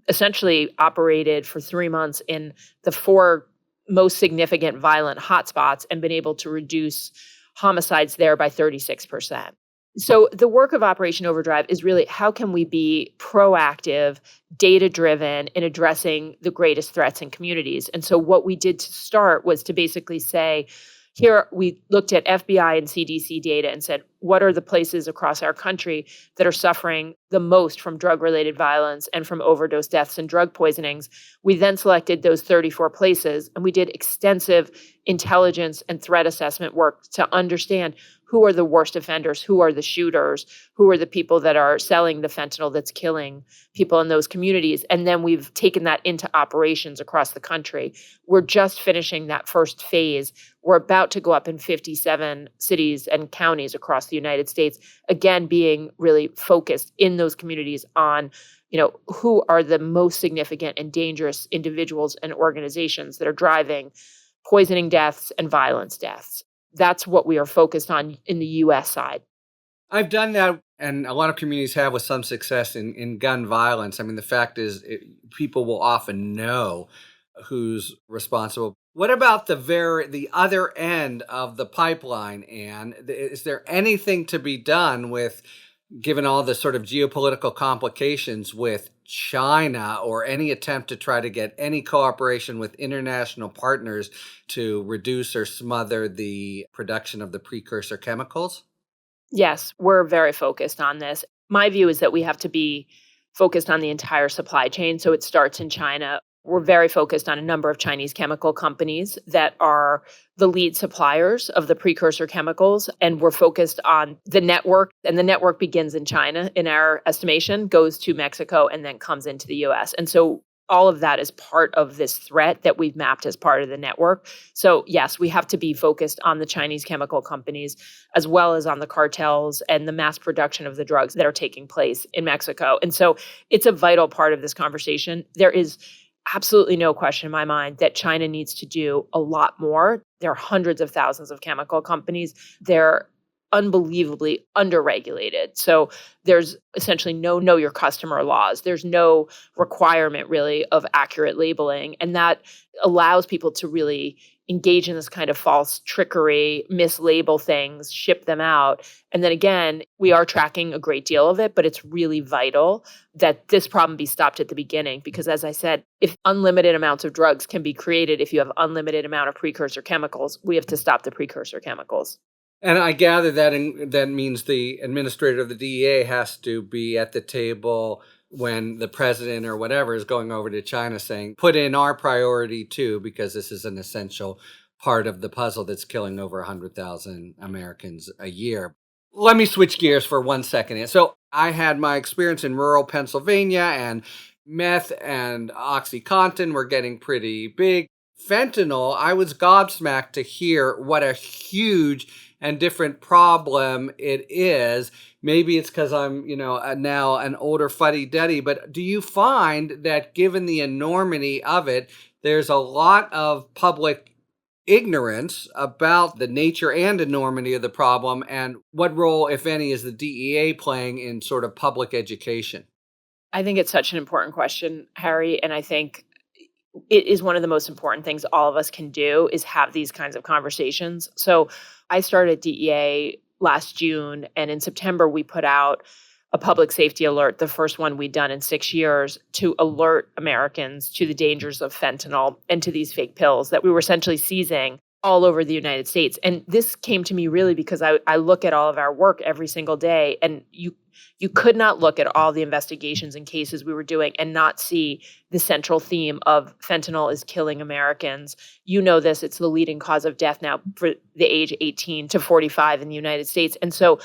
essentially operated for 3 months in the 4 most significant violent hotspots and been able to reduce homicides there by 36%. So the work of Operation Overdrive is really, how can we be proactive, data-driven in addressing the greatest threats in communities? And so what we did to start was to basically say, here, we looked at FBI and CDC data and said, what are the places across our country that are suffering the most from drug-related violence and from overdose deaths and drug poisonings? We then selected those 34 places, and we did extensive intelligence and threat assessment work to understand who are the worst offenders, who are the shooters, who are the people that are selling the fentanyl that's killing people in those communities. And then we've taken that into operations across the country. We're just finishing that first phase. We're about to go up in 57 cities and counties across the United States, again, being really focused in those communities on, who are the most significant and dangerous individuals and organizations that are driving poisoning deaths and violence deaths. That's what we are focused on in the U.S. side. I've done that, and a lot of communities have, with some success in gun violence. I mean, the fact is, people will often know who's responsible. What about the other end of the pipeline, Anne? Is there anything to be done with, given all the sort of geopolitical complications with China, or any attempt to try to get any cooperation with international partners to reduce or smother the production of the precursor chemicals? Yes, we're very focused on this. My view is that we have to be focused on the entire supply chain. So it starts in China. We're very focused on a number of Chinese chemical companies that are the lead suppliers of the precursor chemicals. And we're focused on the network. And the network begins in China, in our estimation, goes to Mexico, and then comes into the US. And so all of that is part of this threat that we've mapped as part of the network. So yes, we have to be focused on the Chinese chemical companies, as well as on the cartels and the mass production of the drugs that are taking place in Mexico. And so it's a vital part of this conversation. There is absolutely no question in my mind that China needs to do a lot more. There are hundreds of thousands of chemical companies. They're unbelievably underregulated. So there's essentially no know your customer laws. There's no requirement really of accurate labeling. And that allows people to really engage in this kind of false trickery, mislabel things, ship them out. And then again, we are tracking a great deal of it, but it's really vital that this problem be stopped at the beginning. Because as I said, if unlimited amounts of drugs can be created, if you have unlimited amount of precursor chemicals, we have to stop the precursor chemicals. And I gather that means the administrator of the DEA has to be at the table when the president or whatever is going over to China saying, put in our priority too, because this is an essential part of the puzzle that's killing over 100,000 Americans a year. Let me switch gears for 1 second. So I had my experience in rural Pennsylvania, and meth and OxyContin were getting pretty big. Fentanyl, I was gobsmacked to hear what a huge and different problem it is. Maybe it's because I'm, now an older fuddy-duddy, but do you find that given the enormity of it, there's a lot of public ignorance about the nature and enormity of the problem, and what role, if any, is the DEA playing in sort of public education? I think it's such an important question, Harry, and I think it is one of the most important things all of us can do is have these kinds of conversations. So I started DEA last June, and in September we put out a public safety alert, the first one we'd done in 6 years, to alert Americans to the dangers of fentanyl and to these fake pills that we were essentially seizing all over the United States. And this came to me really because I look at all of our work every single day, and you could not look at all the investigations and cases we were doing and not see the central theme of fentanyl is killing Americans. You know this, it's the leading cause of death now for the age 18 to 45 in the United States. And so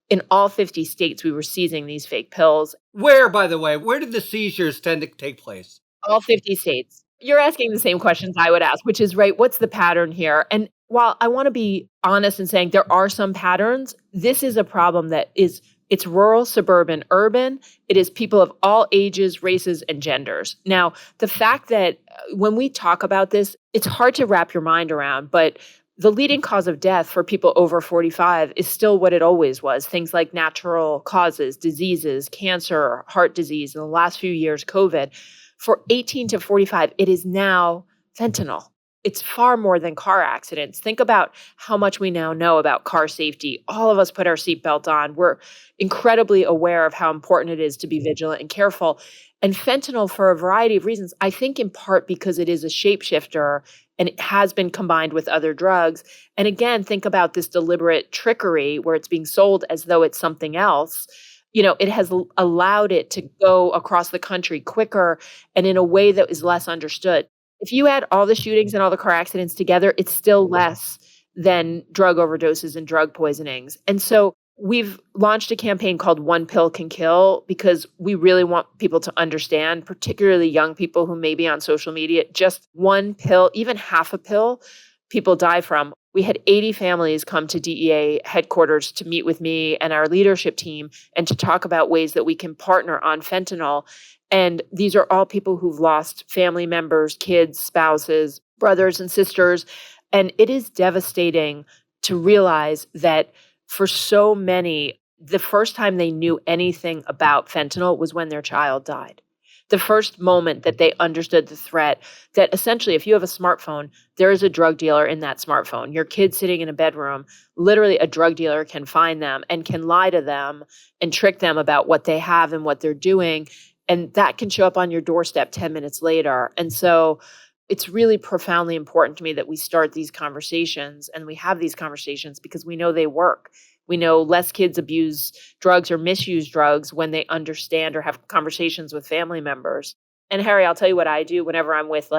in all 50 states, we were seizing these fake pills. Where, by the way, where did the seizures tend to take place? All 50 states. You're asking the same questions I would ask, which is, right, what's the pattern here? And while I want to be honest in saying there are some patterns, this is a problem that is, it's rural, suburban, urban. It is people of all ages, races, and genders. Now, the fact that when we talk about this, it's hard to wrap your mind around, but the leading cause of death for people over 45 is still what it always was. Things like natural causes, diseases, cancer, heart disease, in the last few years, COVID. For 18 to 45, it is now fentanyl. It's far more than car accidents. Think about how much we now know about car safety. All of us put our seatbelt on. We're incredibly aware of how important it is to be vigilant and careful. And fentanyl, for a variety of reasons, I think in part because it is a shapeshifter and it has been combined with other drugs. And again, think about this deliberate trickery where it's being sold as though it's something else. It has allowed it to go across the country quicker and in a way that is less understood. If you add all the shootings and all the car accidents together, it's still less than drug overdoses and drug poisonings. And so we've launched a campaign called One Pill Can Kill because we really want people to understand, particularly young people who may be on social media, just one pill, even half a pill, people die from. We had 80 families come to DEA headquarters to meet with me and our leadership team and to talk about ways that we can partner on fentanyl. And these are all people who've lost family members, kids, spouses, brothers and sisters. And it is devastating to realize that for so many, the first time they knew anything about fentanyl was when their child died. The first moment that they understood the threat, that essentially if you have a smartphone, there is a drug dealer in that smartphone. Your kid sitting in a bedroom, literally a drug dealer can find them and can lie to them and trick them about what they have and what they're doing. And that can show up on your doorstep 10 minutes later. And so it's really profoundly important to me that we start these conversations and we have these conversations because we know they work. We know less kids abuse drugs or misuse drugs when they understand or have conversations with family members. And Harry, I'll tell you what I do whenever I'm with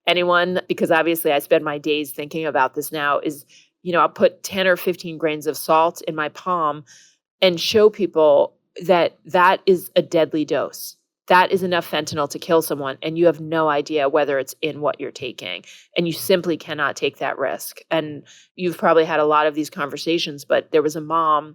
anyone, because obviously I spend my days thinking about this now, is, I'll put 10 or 15 grains of salt in my palm and show people that that is a deadly dose. That is enough fentanyl to kill someone, and you have no idea whether it's in what you're taking. And you simply cannot take that risk. And you've probably had a lot of these conversations, but there was a mom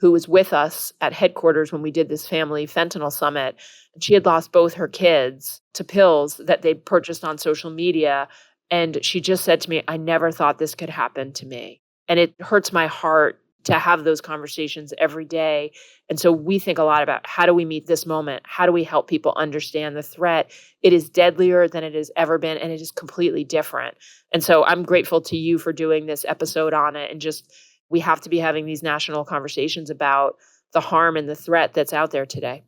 who was with us at headquarters when we did this family fentanyl summit. And she had lost both her kids to pills that they'd purchased on social media. And she just said to me, I never thought this could happen to me. And it hurts my heart to have those conversations every day. And so we think a lot about how do we meet this moment? How do we help people understand the threat? It is deadlier than it has ever been, and it is completely different. And so I'm grateful to you for doing this episode on it. And just, we have to be having these national conversations about the harm and the threat that's out there today.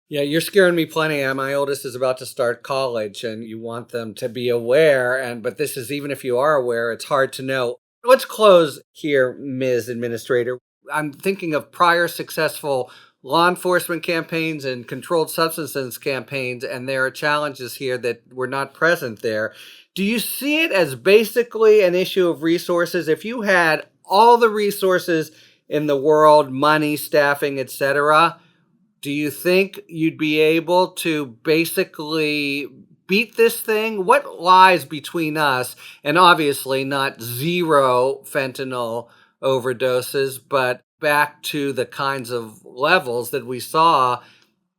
Yeah, you're scaring me plenty. My oldest is about to start college, and you want them to be aware. But this is, even if you are aware, it's hard to know. Let's close here, Ms. Administrator. I'm thinking of prior successful law enforcement campaigns and controlled substances campaigns, and there are challenges here that were not present there. Do you see it as basically an issue of resources? If you had all the resources in the world, money, staffing, etc., do you think you'd be able to basically beat this thing? What lies between us and obviously not zero fentanyl overdoses, but back to the kinds of levels that we saw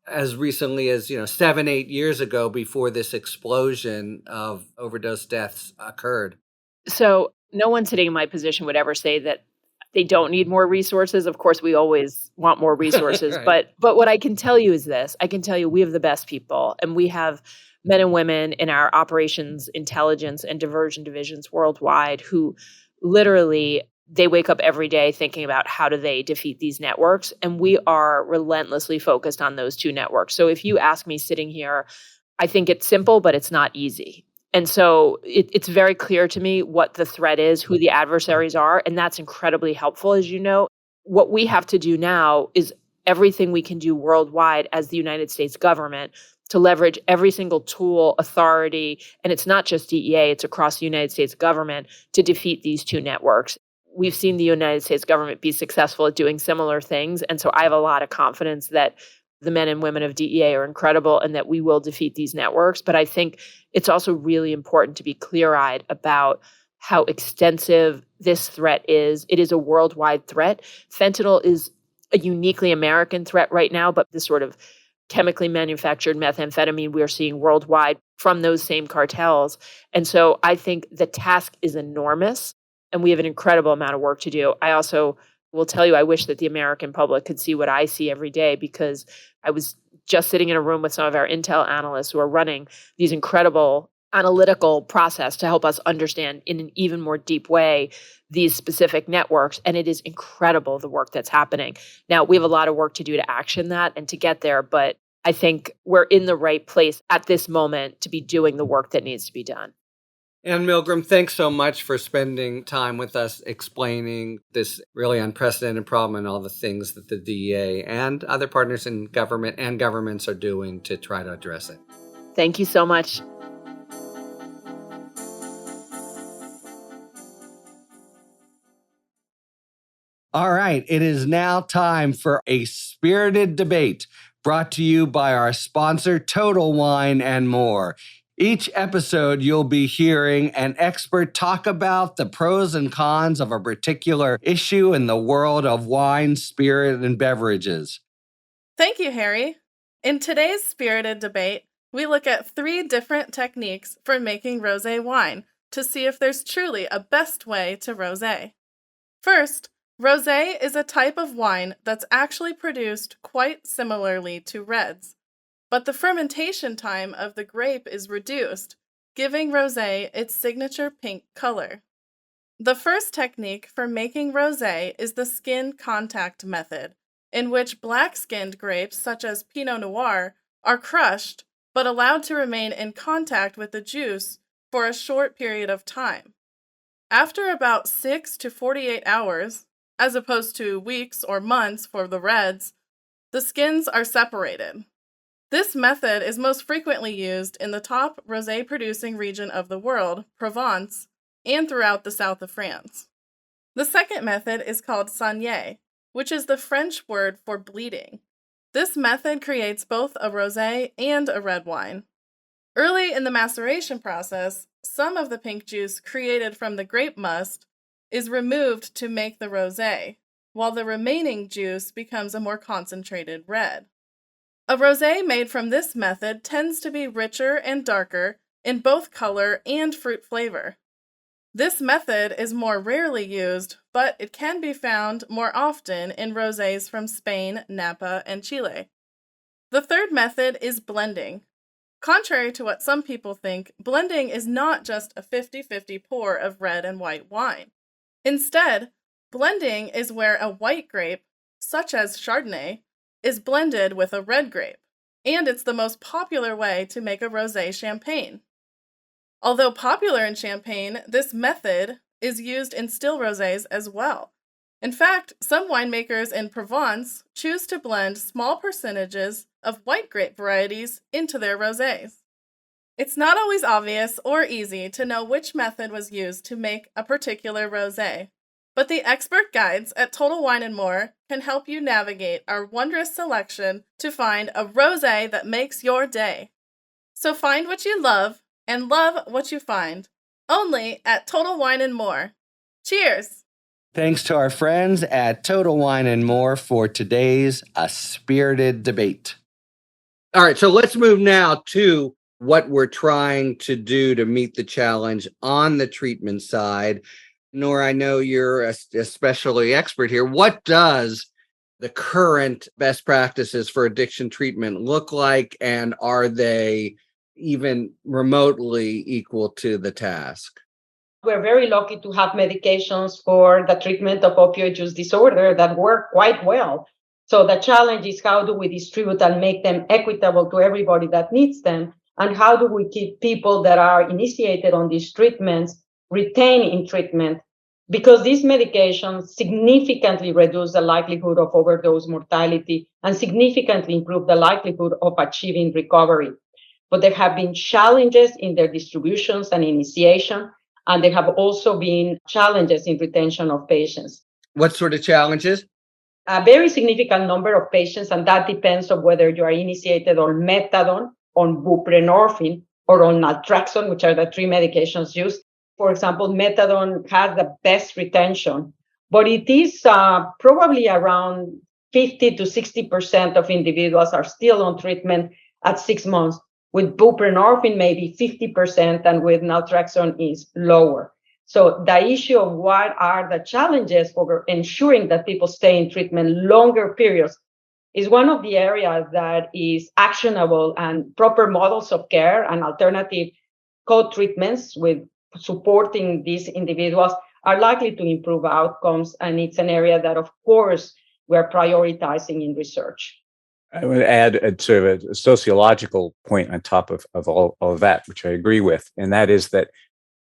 as recently as 7-8 years ago, before this explosion of overdose deaths occurred. So no one sitting in my position would ever say that they don't need more resources. Of course, we always want more resources, Right. but what I can tell you is this. I can tell you we have the best people, and we have men and women in our operations, intelligence, and diversion divisions worldwide who literally they wake up every day thinking about how do they defeat these networks, and we are relentlessly focused on those two networks. So if you ask me sitting here, I think it's simple, but it's not easy. And so it's very clear to me what the threat is, who the adversaries are, and that's incredibly helpful, as you know. What we have to do now is everything we can do worldwide as the United States government to leverage every single tool, authority, and it's not just DEA, it's across the United States government to defeat these two networks. We've seen the United States government be successful at doing similar things, and so I have a lot of confidence that the men and women of DEA are incredible and that we will defeat these networks. But I think it's also really important to be clear-eyed about how extensive this threat is. It is a worldwide threat. Fentanyl is a uniquely American threat right now, but this sort of chemically manufactured methamphetamine we're seeing worldwide from those same cartels. And so I think the task is enormous, and we have an incredible amount of work to do. I also will tell you, I wish that the American public could see what I see every day, because I was just sitting in a room with some of our intel analysts who are running these incredible analytical process to help us understand in an even more deep way these specific networks. And it is incredible the work that's happening. Now, we have a lot of work to do to action that and to get there, but I think we're in the right place at this moment to be doing the work that needs to be done. And Milgram, thanks so much for spending time with us explaining this really unprecedented problem and all the things that the DEA and other partners in government and governments are doing to try to address it. Thank you so much. All right, it is now time for a spirited debate brought to you by our sponsor, Total Wine and More. Each episode, you'll be hearing an expert talk about the pros and cons of a particular issue in the world of wine, spirit, and beverages. Thank you, Harry. In today's spirited debate, we look at 3 different techniques for making rosé wine to see if there's truly a best way to rosé. First, rosé is a type of wine that's actually produced quite similarly to reds, but the fermentation time of the grape is reduced, giving rosé its signature pink color. The first technique for making rosé is the skin contact method, in which black-skinned grapes such as Pinot Noir are crushed but allowed to remain in contact with the juice for a short period of time. After about 6 to 48 hours, as opposed to weeks or months for the reds, the skins are separated. This method is most frequently used in the top rosé-producing region of the world, Provence, and throughout the south of France. The second method is called saignée, which is the French word for bleeding. This method creates both a rosé and a red wine. Early in the maceration process, some of the pink juice created from the grape must is removed to make the rosé, while the remaining juice becomes a more concentrated red. A rosé made from this method tends to be richer and darker in both color and fruit flavor. This method is more rarely used, but it can be found more often in rosés from Spain, Napa, and Chile. The third method is blending. Contrary to what some people think, blending is not just a 50-50 pour of red and white wine. Instead, blending is where a white grape, such as Chardonnay, is blended with a red grape, and it's the most popular way to make a rosé champagne. Although popular in Champagne, this method is used in still rosés as well. In fact, some winemakers in Provence choose to blend small percentages of white grape varieties into their rosés. It's not always obvious or easy to know which method was used to make a particular rosé, but the expert guides at Total Wine & More can help you navigate our wondrous selection to find a rosé that makes your day. So find what you love and love what you find, only at Total Wine & More. Cheers! Thanks to our friends at Total Wine and More for today's A Spirited Debate. All right, so let's move now to what we're trying to do to meet the challenge on the treatment side. Nora, I know you're especially expert here. What does the current best practices for addiction treatment look like, and are they even remotely equal to the task? We're very lucky to have medications for the treatment of opioid use disorder that work quite well. So the challenge is, how do we distribute and make them equitable to everybody that needs them? And how do we keep people that are initiated on these treatments retained in treatment? Because these medications significantly reduce the likelihood of overdose mortality and significantly improve the likelihood of achieving recovery. But there have been challenges in their distributions and initiation, and there have also been challenges in retention of patients. What sort of challenges? A very significant number of patients, and that depends on whether you are initiated on methadone, on buprenorphine, or on naltrexone, which are the three medications used. For example, methadone has the best retention, but it is probably around 50 to 60% of individuals are still on treatment at 6 months. With buprenorphine, maybe 50%, and with naltrexone is lower. So the issue of what are the challenges for ensuring that people stay in treatment longer periods is one of the areas that is actionable, and proper models of care and alternative co-treatments with supporting these individuals are likely to improve outcomes. And it's an area that, of course, we're prioritizing in research. I would add sort of a sociological point on top of all of that, which I agree with, and that is that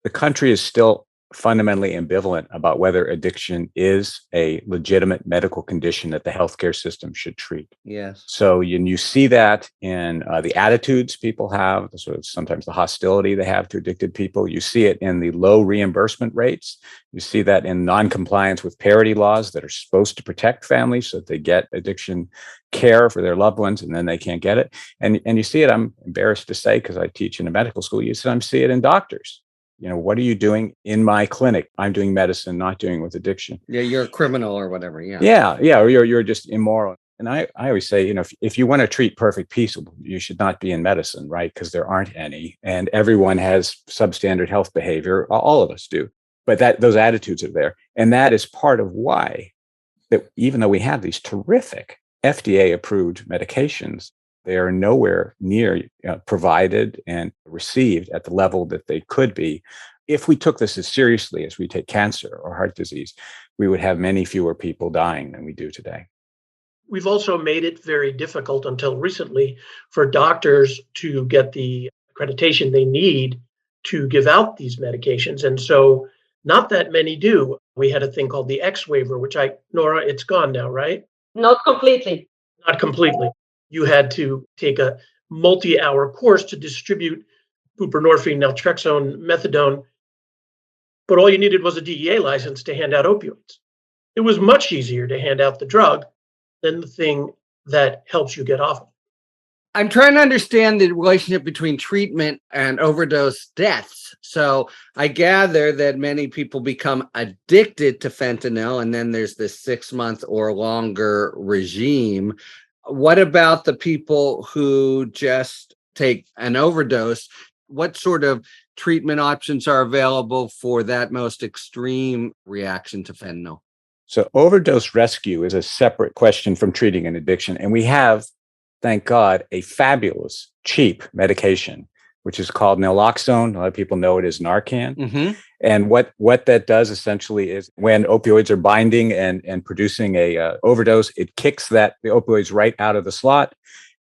the country is still fundamentally ambivalent about whether addiction is a legitimate medical condition that the healthcare system should treat. Yes. So you see that in the attitudes people have, sort of sometimes the hostility they have to addicted people. You see it in the low reimbursement rates. You see that in non-compliance with parity laws that are supposed to protect families so that they get addiction care for their loved ones, and then they can't get it. And you see it, I'm embarrassed to say, because I teach in a medical school, you sometimes see it in doctors. You know, what are you doing in my clinic? I'm doing medicine, not doing with addiction. Yeah, you're a criminal or whatever. Yeah. Yeah. Or you're just immoral. And I always say, you know, if you want to treat perfect people, you should not be in medicine, right? Because there aren't any. And everyone has substandard health behavior. All of us do. But those attitudes are there. And that is part of why that even though we have these terrific FDA approved medications, they are nowhere near provided and received at the level that they could be. If we took this as seriously as we take cancer or heart disease, we would have many fewer people dying than we do today. We've also made it very difficult until recently for doctors to get the accreditation they need to give out these medications. And so not that many do. We had a thing called the X waiver, which Nora, it's gone now, right? Not completely. Not completely. You had to take a multi-hour course to distribute buprenorphine, naltrexone, methadone, but all you needed was a DEA license to hand out opioids. It was much easier to hand out the drug than the thing that helps you get off of it. I'm trying to understand the relationship between treatment and overdose deaths. So I gather that many people become addicted to fentanyl, and then there's this 6-month or longer regime. What about the people who just take an overdose? What sort of treatment options are available for that most extreme reaction to fentanyl? So overdose rescue is a separate question from treating an addiction. And we have, thank God, a fabulous, cheap medication, which is called naloxone. A lot of people know it as Narcan. Mm-hmm. And what that does essentially is when opioids are binding and producing a overdose, it kicks the opioids right out of the slot.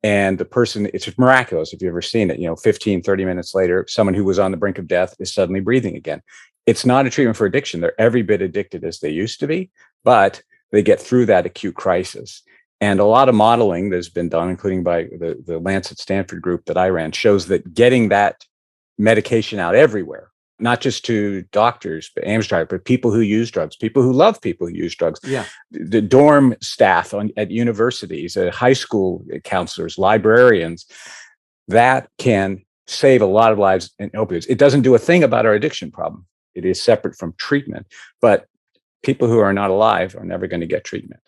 And the person, it's miraculous if you've ever seen it, 15, 30 minutes later, someone who was on the brink of death is suddenly breathing again. It's not a treatment for addiction. They're every bit addicted as they used to be, but they get through that acute crisis. And a lot of modeling that's been done, including by the Licit Stanford group that I ran, shows that getting that medication out everywhere, not just to doctors, but Amstrad, but people who use drugs, people who love people who use drugs, the dorm staff at universities, high school counselors, librarians, that can save a lot of lives in opioids. It doesn't do a thing about our addiction problem. It is separate from treatment, but people who are not alive are never going to get treatment.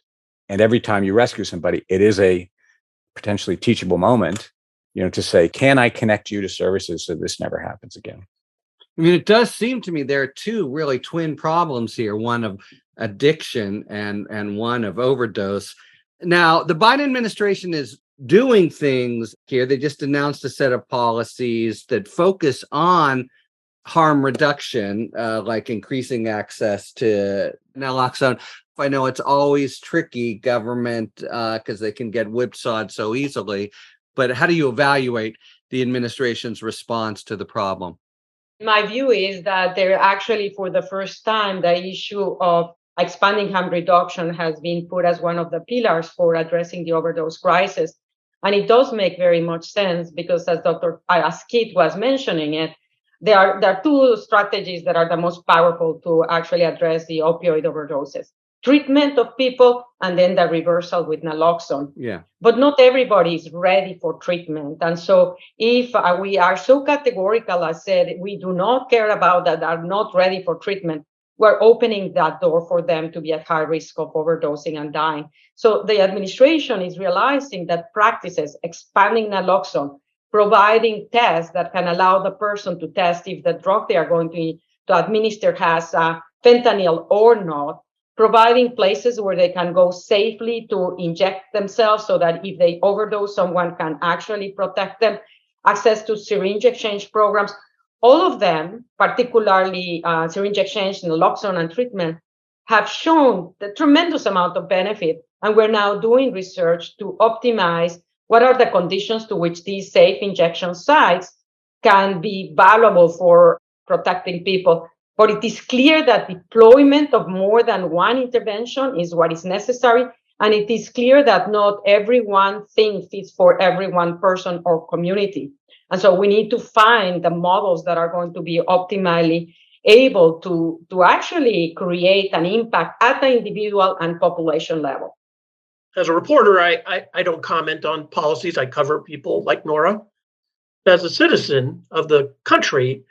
And every time you rescue somebody, it is a potentially teachable moment, to say, can I connect you to services so this never happens again? I mean, it does seem to me there are two really twin problems here, one of addiction and one of overdose. Now, the Biden administration is doing things here. They just announced a set of policies that focus on harm reduction, like increasing access to naloxone. I know it's always tricky, government, because they can get whipsawed so easily. But how do you evaluate the administration's response to the problem? My view is that they're actually, for the first time, the issue of expanding harm reduction has been put as one of the pillars for addressing the overdose crisis. And it does make very much sense because, as Kit was mentioning it, there are two strategies that are the most powerful to actually address the opioid overdoses: treatment of people, and then the reversal with naloxone. Yeah. But not everybody is ready for treatment. And so if we are so categorical as said, we do not care about that, are not ready for treatment, we're opening that door for them to be at high risk of overdosing and dying. So the administration is realizing that practices, expanding naloxone, providing tests that can allow the person to test if the drug they are going to administer has fentanyl or not, providing places where they can go safely to inject themselves so that if they overdose, someone can actually protect them, access to syringe exchange programs. All of them, particularly syringe exchange, naloxone, and treatment, have shown the tremendous amount of benefit. And we're now doing research to optimize what are the conditions to which these safe injection sites can be valuable for protecting people. But it is clear that deployment of more than one intervention is what is necessary. And it is clear that not every one thing fits for every one person or community. And so we need to find the models that are going to be optimally able to actually create an impact at the individual and population level. As a reporter, I don't comment on policies. I cover people like Nora. As a citizen of the country,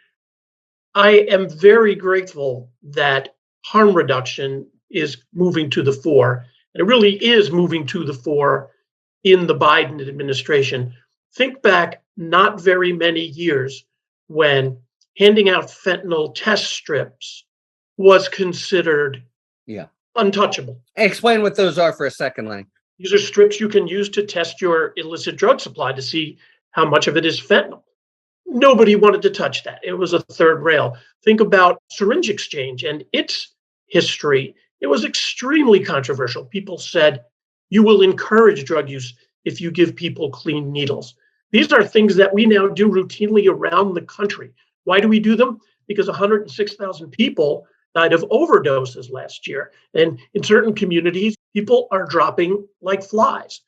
I am very grateful that harm reduction is moving to the fore. And it really is moving to the fore in the Biden administration. Think back not very many years when handing out fentanyl test strips was considered untouchable. Explain what those are for a second, Lenny. These are strips you can use to test your illicit drug supply to see how much of it is fentanyl. Nobody wanted to touch that. It was a third rail. Think about syringe exchange and its history. It was extremely controversial. People said, you will encourage drug use if you give people clean needles. These are things that we now do routinely around the country. Why do we do them? Because 106,000 people died of overdoses last year. And in certain communities, people are dropping like flies.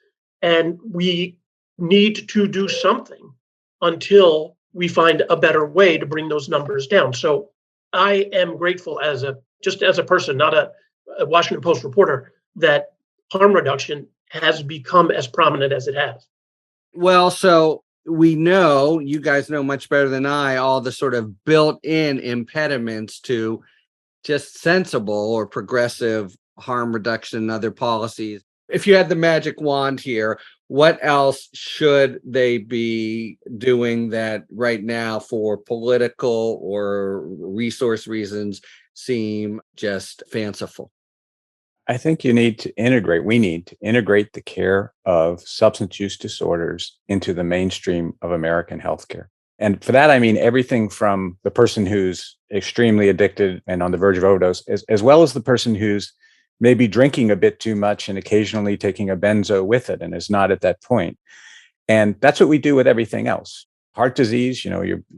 And we need to do something until we find a better way to bring those numbers down. So I am grateful as a person, not a Washington Post reporter, that harm reduction has become as prominent as it has. Well, so we know, you guys know much better than I, all the sort of built-in impediments to just sensible or progressive harm reduction and other policies. If you had the magic wand here, what else should they be doing that right now for political or resource reasons seem just fanciful? I think we need to integrate the care of substance use disorders into the mainstream of American healthcare. And for that, I mean everything from the person who's extremely addicted and on the verge of overdose, as well as the person who's maybe drinking a bit too much and occasionally taking a benzo with it and is not at that point. And that's what we do with everything else. Heart disease,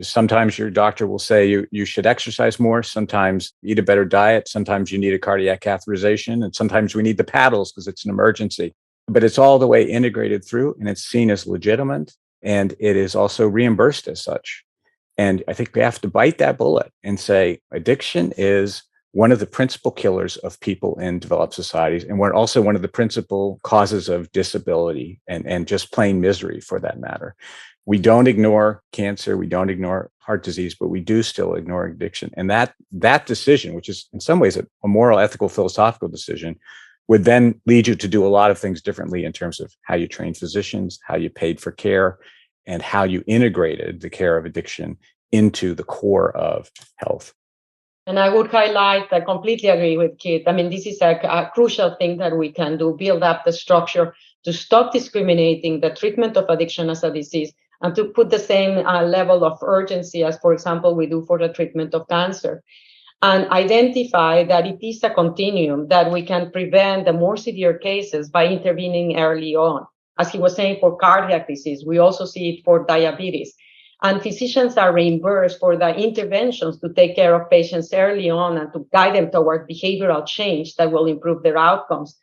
sometimes your doctor will say you should exercise more, sometimes eat a better diet, sometimes you need a cardiac catheterization, and sometimes we need the paddles because it's an emergency. But it's all the way integrated through, and it's seen as legitimate, and it is also reimbursed as such. And I think we have to bite that bullet and say addiction is one of the principal killers of people in developed societies, and we're also one of the principal causes of disability and just plain misery for that matter. We don't ignore cancer, we don't ignore heart disease, but we do still ignore addiction. And that decision, which is in some ways a moral, ethical, philosophical decision, would then lead you to do a lot of things differently in terms of how you train physicians, how you paid for care, and how you integrated the care of addiction into the core of health. And I would highlight, I completely agree with Kit. I mean, this is a crucial thing that we can do, build up the structure to stop discriminating the treatment of addiction as a disease and to put the same level of urgency as, for example, we do for the treatment of cancer. And identify that it is a continuum, that we can prevent the more severe cases by intervening early on. As he was saying, for cardiac disease, we also see it for diabetes. And physicians are reimbursed for the interventions to take care of patients early on and to guide them toward behavioral change that will improve their outcomes.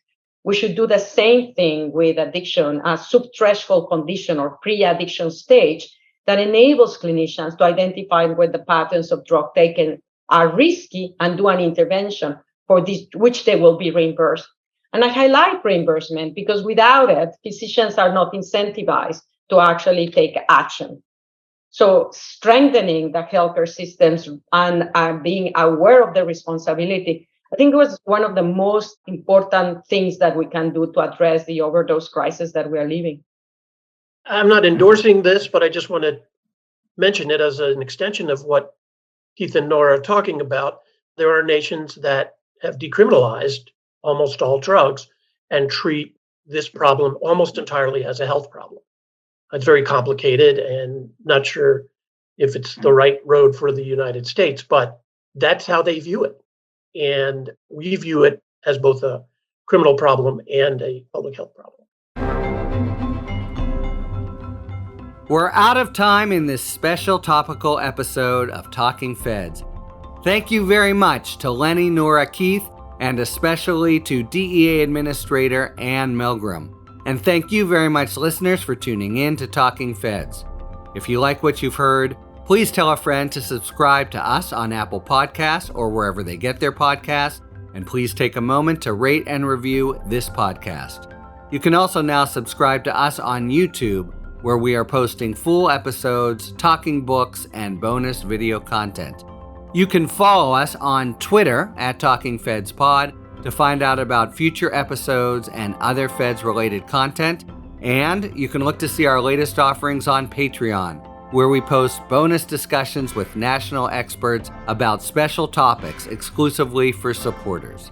We should do the same thing with addiction, a sub-threshold condition or pre-addiction stage that enables clinicians to identify where the patterns of drug taken are risky and do an intervention for this, which they will be reimbursed. And I highlight reimbursement because without it, physicians are not incentivized to actually take action. So strengthening the healthcare systems and being aware of the responsibility, I think was one of the most important things that we can do to address the overdose crisis that we are living. I'm not endorsing this, but I just want to mention it as an extension of what Keith and Nora are talking about. There are nations that have decriminalized almost all drugs and treat this problem almost entirely as a health problem. It's very complicated and not sure if it's the right road for the United States, but that's how they view it. And we view it as both a criminal problem and a public health problem. We're out of time in this special topical episode of Talking Feds. Thank you very much to Lenny, Nora, Keith, and especially to DEA Administrator Ann Milgram. And thank you very much, listeners, for tuning in to Talking Feds. If you like what you've heard, please tell a friend to subscribe to us on Apple Podcasts or wherever they get their podcasts. And please take a moment to rate and review this podcast. You can also now subscribe to us on YouTube, where we are posting full episodes, talking books, and bonus video content. You can follow us on Twitter at Talking Feds Pod to find out about future episodes and other Feds-related content. And you can look to see our latest offerings on Patreon, where we post bonus discussions with national experts about special topics exclusively for supporters.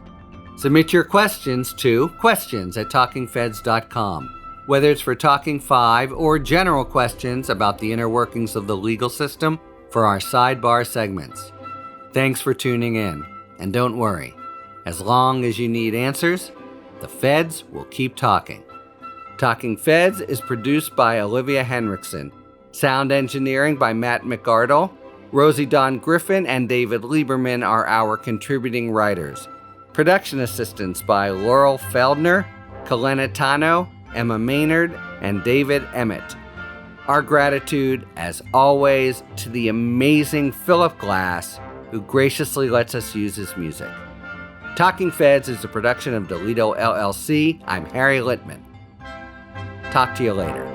Submit your questions to questions@talkingfeds.com, whether it's for Talking 5 or general questions about the inner workings of the legal system for our sidebar segments. Thanks for tuning in, and don't worry. As long as you need answers, the Feds will keep talking. Talking Feds is produced by Olivia Henriksen. Sound engineering by Matt McArdle. Rosie Dawn Griffin and David Lieberman are our contributing writers. Production assistance by Laurel Feldner, Kalena Tano, Emma Maynard, and David Emmett. Our gratitude, as always, to the amazing Philip Glass, who graciously lets us use his music. Talking Feds is a production of Delito LLC. I'm Harry Littman. Talk to you later.